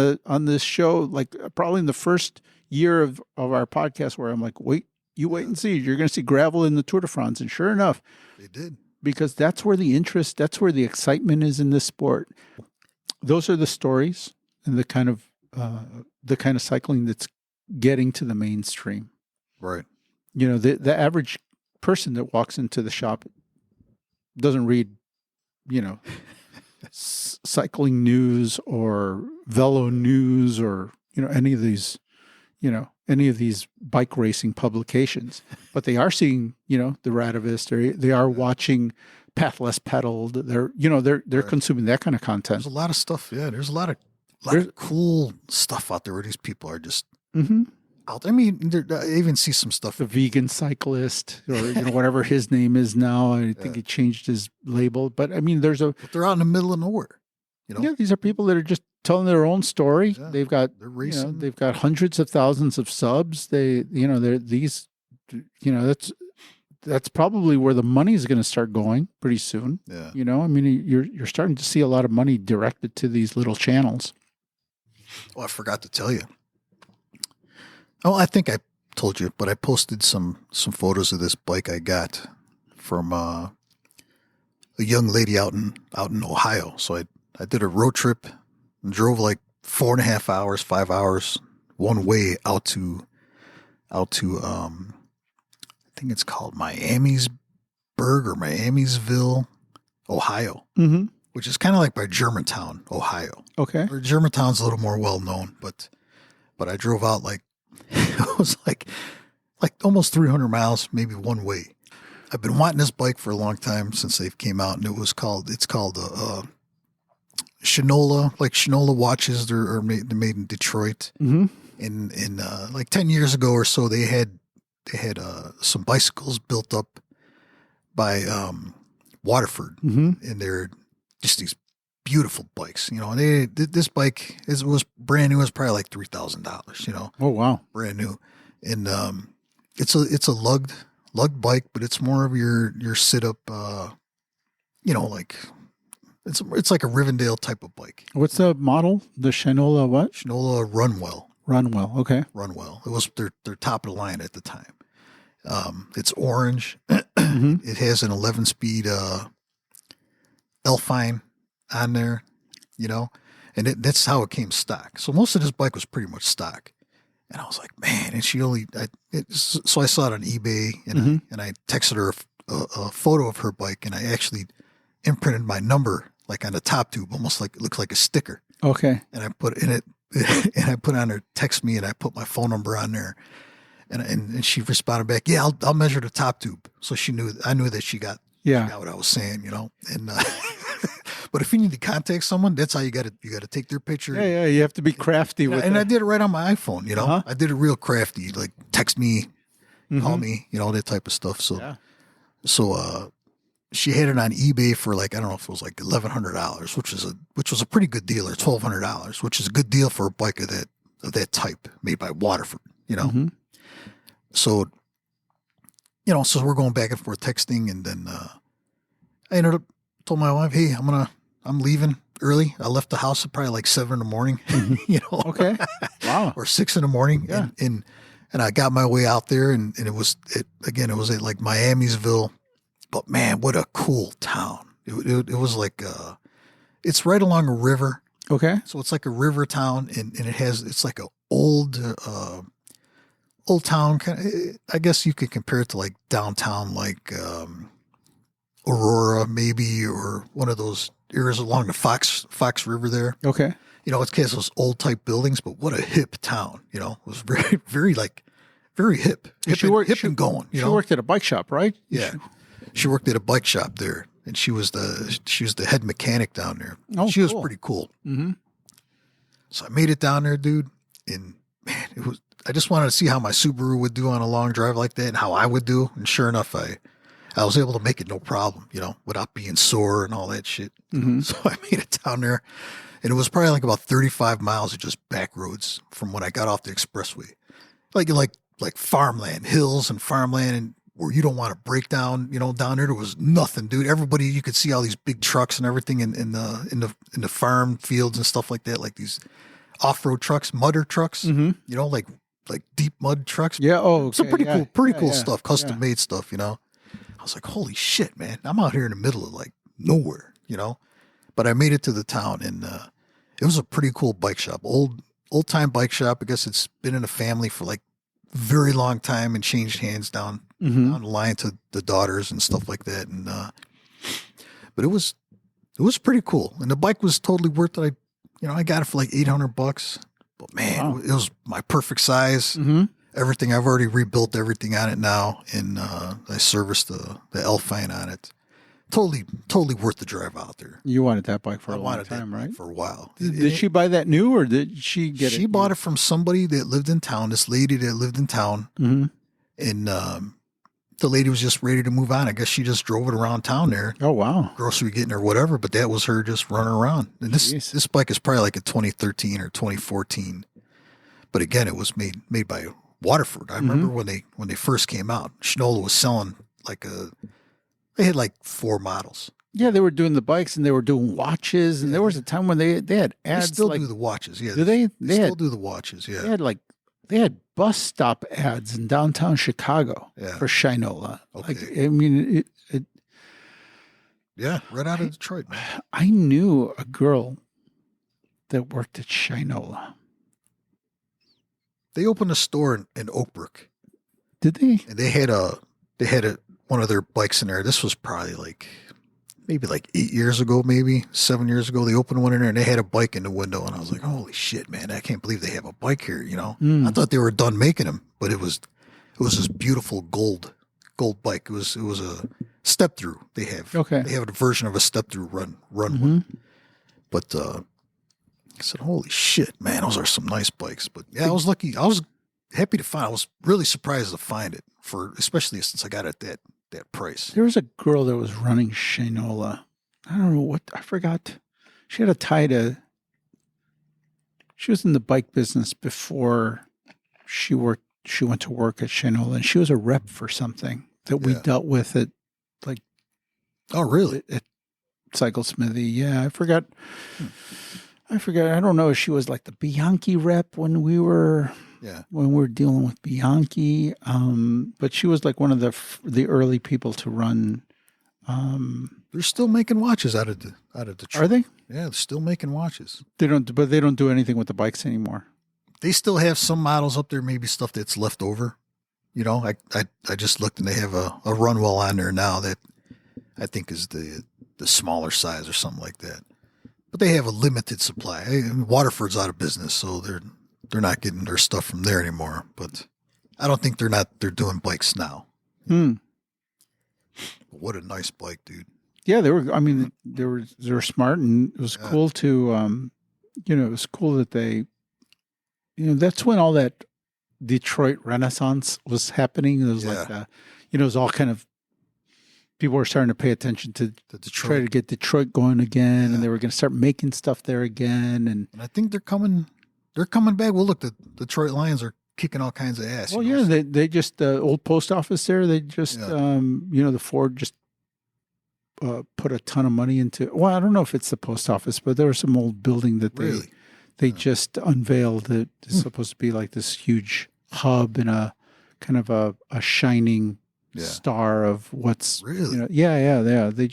this show, like probably in the first year of our podcast, where I'm like, wait and see, you're going to see gravel in the Tour de France. And sure enough, They did. because that's where the interest, that's where the excitement is in this sport. Those are the stories and the kind of cycling that's getting to the mainstream. Right. The average person that walks into the shop doesn't read, cycling news or velo news or, any of these bike racing publications, but they are seeing, the Radavist, they are watching Path Less Pedaled. They're Right. consuming that kind of content. There's a lot of stuff. Yeah. There's a lot of cool stuff out there where these people are just out there. I mean, I even see some stuff. The vegan cyclist, or whatever his name is now. I think he changed his label, but I mean, But they're out in the middle of nowhere. these are people that are just telling their own story. Yeah. They've got They're racing. they've got hundreds of thousands of subs. That's probably where the money is going to start going pretty soon. Yeah. I mean, you're starting to see a lot of money directed to these little channels. Oh, I forgot to tell you. Oh, I think I told you, but I posted some photos of this bike I got from a young lady out in Ohio. So I did a road trip and drove like 4.5 hours, 5 hours one way out to I think it's called Miamisburg or Miamisville, Ohio, which is kind of like by Germantown, Ohio. Okay. Or Germantown's a little more well known, but I drove out like it was like almost 300 miles, maybe one way. I've been wanting this bike for a long time since they came out, and it's called Shinola, like Shinola watches. They're made in Detroit. Mm-hmm. In like 10 years ago or so, they had some bicycles built up by Waterford, and they're just these beautiful bikes, and this bike was brand new. It was probably like $3,000, Oh, wow. brand new. And it's a lugged bike, but it's more of your sit up, like it's like a Rivendell type of bike. What's the model? The Shinola what? Shinola Runwell. Runwell. Okay. Runwell. It was their top of the line at the time. It's orange. Mm-hmm. It has an 11-speed Elfine on there, and that's how it came stock. So most of this bike was pretty much stock. And I was like, man, and so I saw it on eBay, and I texted her a photo of her bike, and I actually imprinted my number like on the top tube, almost like it looked like a sticker. Okay. And I put in it, and I put on her text me, and I put my phone number on there, and she responded back, yeah, I'll measure the top tube. So I knew that she got what I was saying, and but if you need to contact someone, that's how you got to take their picture. Yeah, you have to be crafty with it. And I did it right on my iPhone, I did it real crafty, like text me, call me, that type of stuff. So, she had it on eBay for like, I don't know if it was like $1,100, which was a pretty good deal, or $1,200, which is a good deal for a bike of that type made by Waterford, So, so we're going back and forth texting, and then I ended up told my wife, hey, I'm leaving early. I left the house at probably like 7 a.m, Okay. Wow. or 6 a.m. Yeah. And I got my way out there, and it was at like Miamisville, but man, what a cool town. It was like, it's right along a river. Okay. So it's like a river town, and it's like a old town. I guess you could compare it to like downtown, like, Aurora maybe, or one of those areas along the Fox River there. Okay. It has those old type buildings, but what a hip town, it was very, very very hip. Hip and going. She worked at a bike shop, right? Yeah. She worked at a bike shop there, and she was the head mechanic down there. Oh, she was cool. pretty cool. Mm-hmm. So I made it down there, dude, and man, I just wanted to see how my Subaru would do on a long drive like that, and how I would do. And sure enough, I was able to make it no problem, without being sore and all that shit. Mm-hmm. So I made it down there, and it was probably like about 35 miles of just back roads from when I got off the expressway. Like like farmland, hills and farmland, and where you don't want to break down. Down there was nothing, dude. Everybody, you could see all these big trucks and everything in the farm fields and stuff like that, like these off-road trucks, mudder trucks. Mm-hmm. Like deep mud trucks. Yeah. Oh, Some okay. pretty cool stuff, custom made stuff. I was like, holy shit, man! I'm out here in the middle of like nowhere. But I made it to the town, and it was a pretty cool bike shop, old time bike shop. I guess it's been in the family for like very long time and changed hands down the line to the daughters and stuff like that. And but it was pretty cool, and the bike was totally worth it. I got it for like $800, but man, Wow. it was my perfect size. Mm-hmm. Everything, I've already rebuilt everything on it now, and I serviced the Alpine on it. Totally worth the drive out there. You wanted that bike for I a long wanted time, that right? bike for a while. Did she buy that new, or did she get it? She bought it from somebody that lived in town. This lady that lived in town, Mm-hmm. and the lady was just ready to move on. I guess she just drove it around town there, Oh, wow. grocery getting or whatever. But that was her just running around. And Jeez. this bike is probably like a 2013 or 2014. But again, it was made by Waterford. I remember when they first came out, Shinola was selling they had like 4 models. Yeah, they were doing the bikes and they were doing watches, and there was a time when they had They ads. still like, do the watches. Yeah, do they? They They still had, do the watches. Yeah. they had bus stop ads in downtown Chicago Yeah. for Shinola. Okay. Like, I mean, Yeah, right out of Detroit, man. I knew a girl that worked at Shinola. They opened a store in Oakbrook, Did they? and they had one of their bikes in there. This was probably maybe 8 years ago, maybe 7 years ago. They opened one in there, and they had a bike in the window, and I was like, holy shit, man! I can't believe they have a bike here. I thought they were done making them, but it was this beautiful gold bike. It was a step through. They have a version of a step through run one, but. I said, holy shit, man, those are some nice bikes. But yeah, I was lucky. I was happy to find. I was really surprised to find it, especially since I got it at that price. There was a girl that was running Shinola. I don't know what, I forgot. She had a tie to, she was in the bike business before she went to work at Shinola, and she was a rep for something that we dealt with at Oh, really? at Cycle Smithy. Yeah, I forgot. I don't know if she was like the Bianchi rep when we were dealing with Bianchi. But she was like one of the early people to run. They're still making watches out of Detroit. Are they? Yeah, they're still making watches. They don't do anything with the bikes anymore. They still have some models up there, maybe stuff that's left over. I just looked, and they have a Runwell on there now that I think is the smaller size or something like that. But they have a limited supply. Waterford's out of business, so they're not getting their stuff from there anymore. But I don't think they're doing bikes now. But what a nice bike, dude. Yeah, they were. I mean, they were smart, and it was cool to, it was cool that they, that's when all that Detroit Renaissance was happening. It was like, it was all kind of. People were starting to pay attention to try to get Detroit going again, and they were going to start making stuff there again. And I think they're coming back. Well, look, the Detroit Lions are kicking all kinds of ass. Well, they just the old post office there. They just, the Ford just put a ton of money into. Well, I don't know if it's the post office, but there was some old building that they just unveiled that is supposed to be like this huge hub and a kind of a shining. Star of what's really they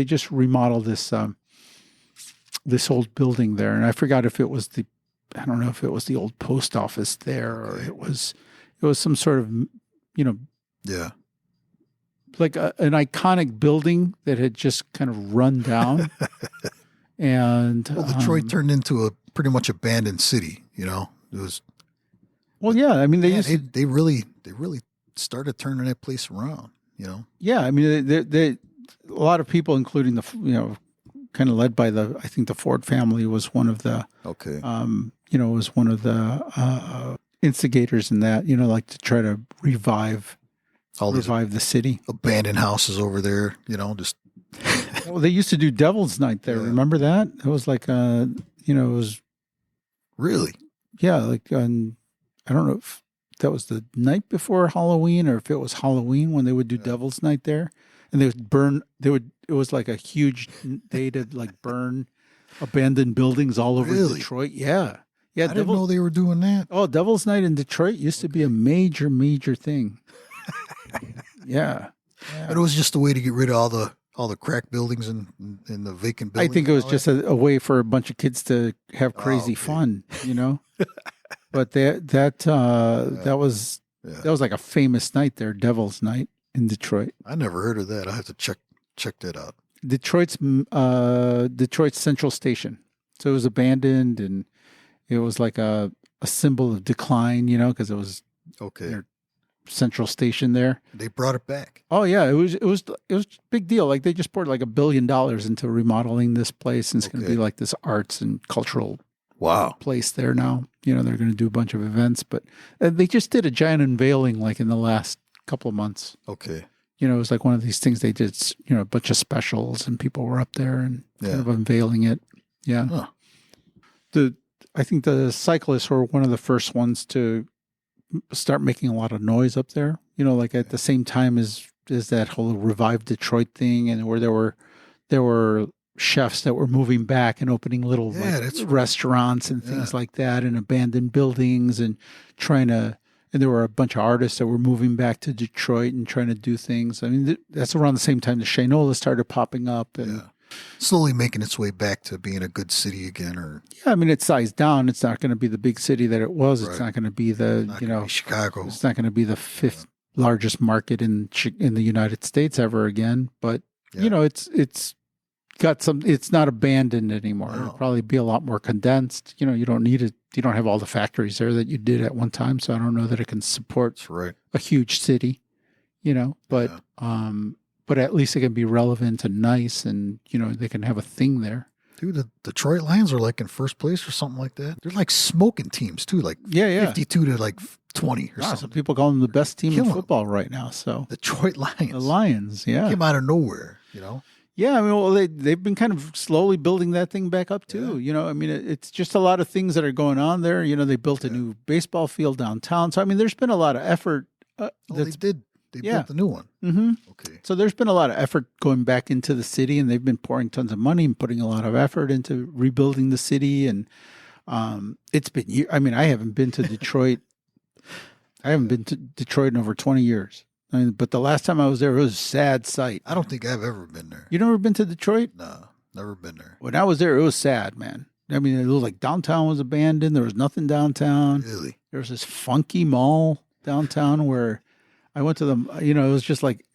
just remodeled this this old building there, and I forgot if it was the old post office there or it was some sort of like an iconic building that had just kind of run down. And Detroit turned into a pretty much abandoned city. It was I mean they really started turning that place around, Yeah, I mean, they a lot of people, including kind of led by I think the Ford family was one of the, was one of the instigators in that, like to try to revive the city. Abandoned houses over there, just. Well, they used to do Devil's Night there. Yeah. Remember that? It was like, it was. Really? Yeah, like I don't know if that was the night before Halloween, or if it was Halloween when they would do Devil's Night there, and they would burn. It was like a huge day to like burn abandoned buildings all over Really? Detroit. Yeah, yeah. I didn't know they were doing that. Oh, Devil's Night in Detroit used to be a major, major thing. Yeah. But it was just a way to get rid of all the crack buildings and the vacant I buildings. think it and was all just that. a way for a bunch of kids to have crazy okay. fun, you know. But that was like a famous night there, Devil's Night in Detroit. I never heard of that. I have to check that out. Detroit's Central Station. So it was abandoned, and it was like a symbol of decline, you know, because it was Okay. their Central Station there. They brought it back. Oh yeah, it was a big deal. Like they just poured like $1 billion into remodeling this place, and it's going to Okay. be like this arts and cultural Wow. place there now. You know, they're going to do a bunch of events, but they just did a giant unveiling like in the last couple of months. Okay. You know, it was like one of these things they did, you know, a bunch of specials and people were up there and kind of unveiling it. Yeah. Huh. I think the cyclists were one of the first ones to start making a lot of noise up there, you know, like at the same time as that whole Revive Detroit thing, and where there were chefs that were moving back and opening little that's right. restaurants and things like that, and abandoned buildings, and and there were a bunch of artists that were moving back to Detroit and trying to do things. I mean, that's around the same time the Shinola started popping up, and Slowly making its way back to being a good city again, or yeah, I mean, it's sized down. It's not going to be the big city that it was. It's Right. not going to be the, not you gonna know, be Chicago. it's not going to be the fifth largest market in the United States ever again. But you know, it's got some. It's not abandoned anymore. No. It'll probably be a lot more condensed. You know, you don't need it. You don't have all the factories there that you did at one time. So I don't know that it can support That's right. a huge city. You know, but but at least it can be relevant and nice, and you know, they can have a thing there. Dude, the Detroit Lions are like in first place or something like that. They're like smoking teams too, like Yeah. 52 to like 20 or Some something. people call them the best team in Kill 'em. football right now. So Detroit Lions. the Lions, yeah, Came out of nowhere, you know? yeah. I mean, well, they've been kind of slowly building that thing back up too. You know, I mean, it's just a lot of things that are going on there. You know, they built a new baseball field downtown. So I mean, there's been a lot of effort. They did. They Yeah. built a new one. Mm-hmm. Okay. So there's been a lot of effort going back into the city, and they've been pouring tons of money and putting a lot of effort into rebuilding the city. And it's been, I mean, I haven't been to Detroit. I haven't been to Detroit in over 20 years. I mean, but the last time I was there, it was a sad sight. I don't think I've ever been there. You never been to Detroit? No, never been there. When I was there, it was sad, man. I mean, it was like downtown was abandoned. There was nothing downtown. Really? There was this funky mall downtown where I went to you know, it was just like,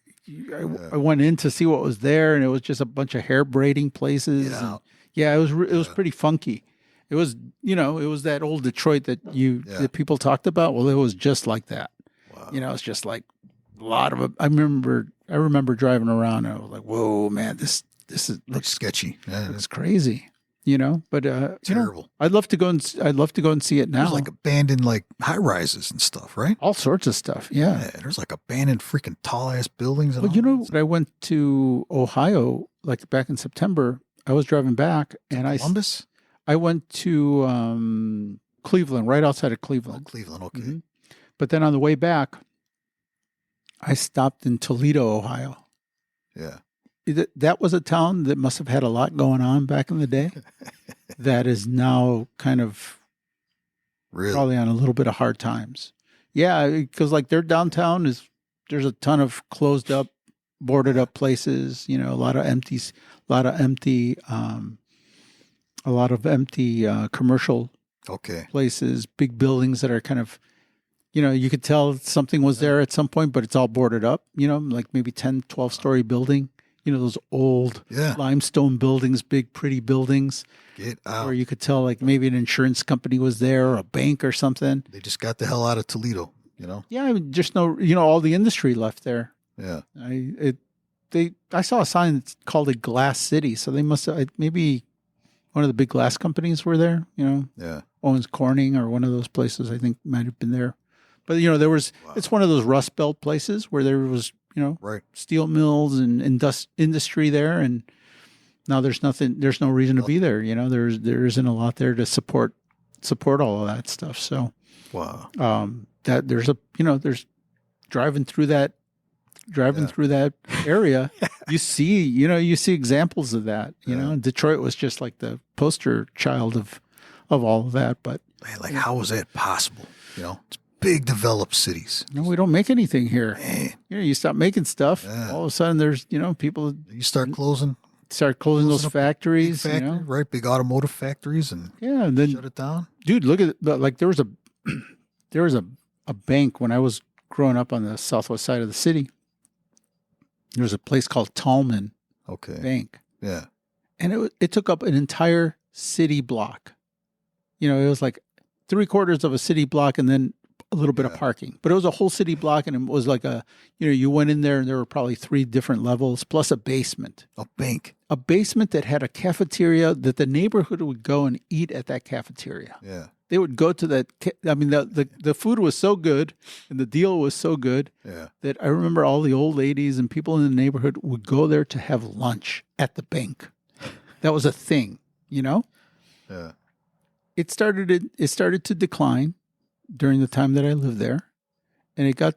I went in to see what was there, and it was just a bunch of hair braiding places. Get out. Yeah, it was pretty funky. It was, you know, it was that old Detroit that that people talked about. Well, it was just like that. Wow. You know, it's just like a lot of. I remember driving around, and I was like, "Whoa, man, this Looks looks sketchy. Yeah, looks crazy." You know, but you know, terrible. I'd love to go and see it now. There's like abandoned like high rises and stuff, right? all sorts of stuff. Yeah. There's like abandoned freaking tall ass buildings. And Well, all you know, that. I went to Ohio like back in September. I was driving back, and Columbus? I went to Cleveland, right outside of Oh, Cleveland. Cleveland. Okay. Mhm. But then on the way back, I stopped in Toledo, Ohio. Yeah. That was a town that must have had a lot going on back in the day. That is now kind of Really? probably on a little bit of hard times. Yeah, because like their downtown there's a ton of closed up, boarded up places. You know, a lot of empty commercial Okay. places, big buildings that are kind of, you know, you could tell something was there at some point, but it's all boarded up. You know, like maybe 10, 12-story building. You know, those old Yeah. limestone buildings, big pretty buildings, Get out. where you could tell like maybe an insurance company was there or a bank or something. They just got the hell out of Toledo, you know? Yeah, I mean, just no, you know, all the industry left there. Yeah. I saw a sign that's called a Glass City, so they must have maybe one of the big glass companies were there. You know, Yeah. Owens Corning or one of those places I think might have been there. But you know, there was. It's one of those Rust Belt places where there was, you know, Right. steel mills and industry there, and now there's nothing. There's no reason to be there. You know, there isn't a lot there to support support all of that stuff. So Wow. that there's driving through that area, you see examples of that. And Detroit was just like the poster child of all of that. But Man, like, how was that possible? It's big developed cities. no, we don't make anything here. Man, You stop making stuff. Yeah. All of a sudden, there's people you start closing those up factories. big factory, right? Big automotive factories, and Yeah, and then shut it down. dude, look at like there was a bank when I was growing up on the southwest side of the city. There was a place called Tallman Okay. Bank, Yeah. and it took up an entire city block. It was like 3/4 of a city block, and then a little bit of Yeah. parking. But it was a whole city block, and it was like you went in there, and there were probably 3 different levels plus a basement. A bank. A basement that had a cafeteria that the neighborhood would go and eat at that cafeteria. Yeah. They would go to that. I mean, the food was so good and the deal was so good Yeah. that I remember all the old ladies and people in the neighborhood would go there to have lunch at the bank. That was a thing, Yeah. It started to decline during the time that I lived there, and it got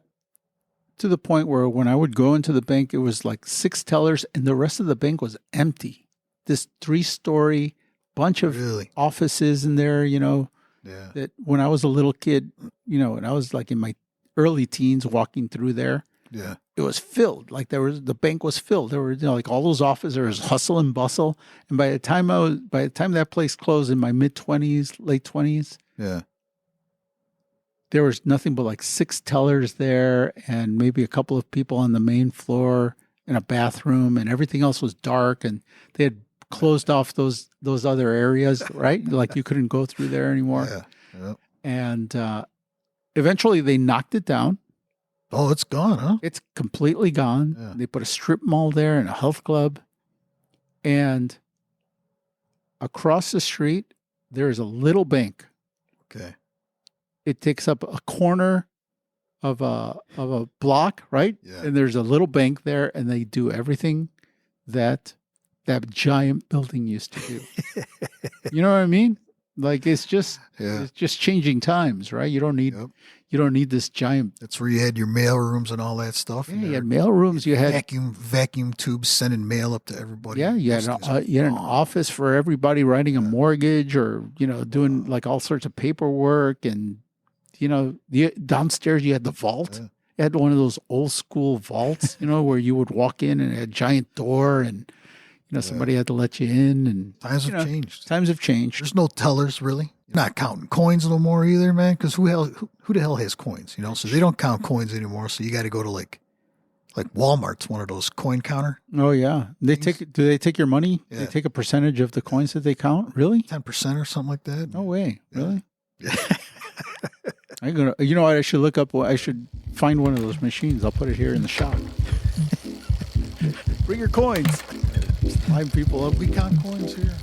to the point where when I would go into the bank, it was like 6 tellers, and the rest of the bank was empty. This 3-story bunch of Really? offices in there, Yeah. that when I was a little kid, and I was like in my early teens walking through there, Yeah. it was filled. Like the bank was filled. There were like all those officers, hustle and bustle. And by the time that place closed in my mid-20s, late 20s, Yeah. there was nothing but like 6 tellers there and maybe a couple of people on the main floor in a bathroom, and everything else was dark, and they had closed off those other areas, right? Like you couldn't go through there anymore. Yeah. Yeah. And eventually they knocked it down. Oh, it's gone, huh? It's completely gone. Yeah. They put a strip mall there and a health club. And across the street, there is a little bank. Okay. It takes up a corner of a block, right? Yeah. And there's a little bank there, and they do everything that giant building used to do. You know what I mean? Like it's just changing times, right? You don't need this giant. That's where you had your mail rooms and all that stuff. Yeah, you had mail rooms. You had vacuum tubes sending mail up to everybody. Yeah, you had an office for everybody writing a mortgage or doing like all sorts of paperwork, and downstairs you had the vault. Yeah. You had one of those old school vaults, where you would walk in and it had a giant door, and somebody had to let you in. And Times have changed. Times have changed. There's no tellers really. You're not counting coins no more either, man. Because who the hell has coins? So they don't count coins anymore. So you got to go to like Walmart's one of those coin counter. Oh yeah, do they take your money? Yeah. They take a percentage of the coins that they count. Really? 10% or something like that. No way. Yeah. Really? Yeah. I'm gonna. You know what? I should look up. I should find one of those machines. I'll put it here in the shop. Bring your coins. Line people up. We count coins here.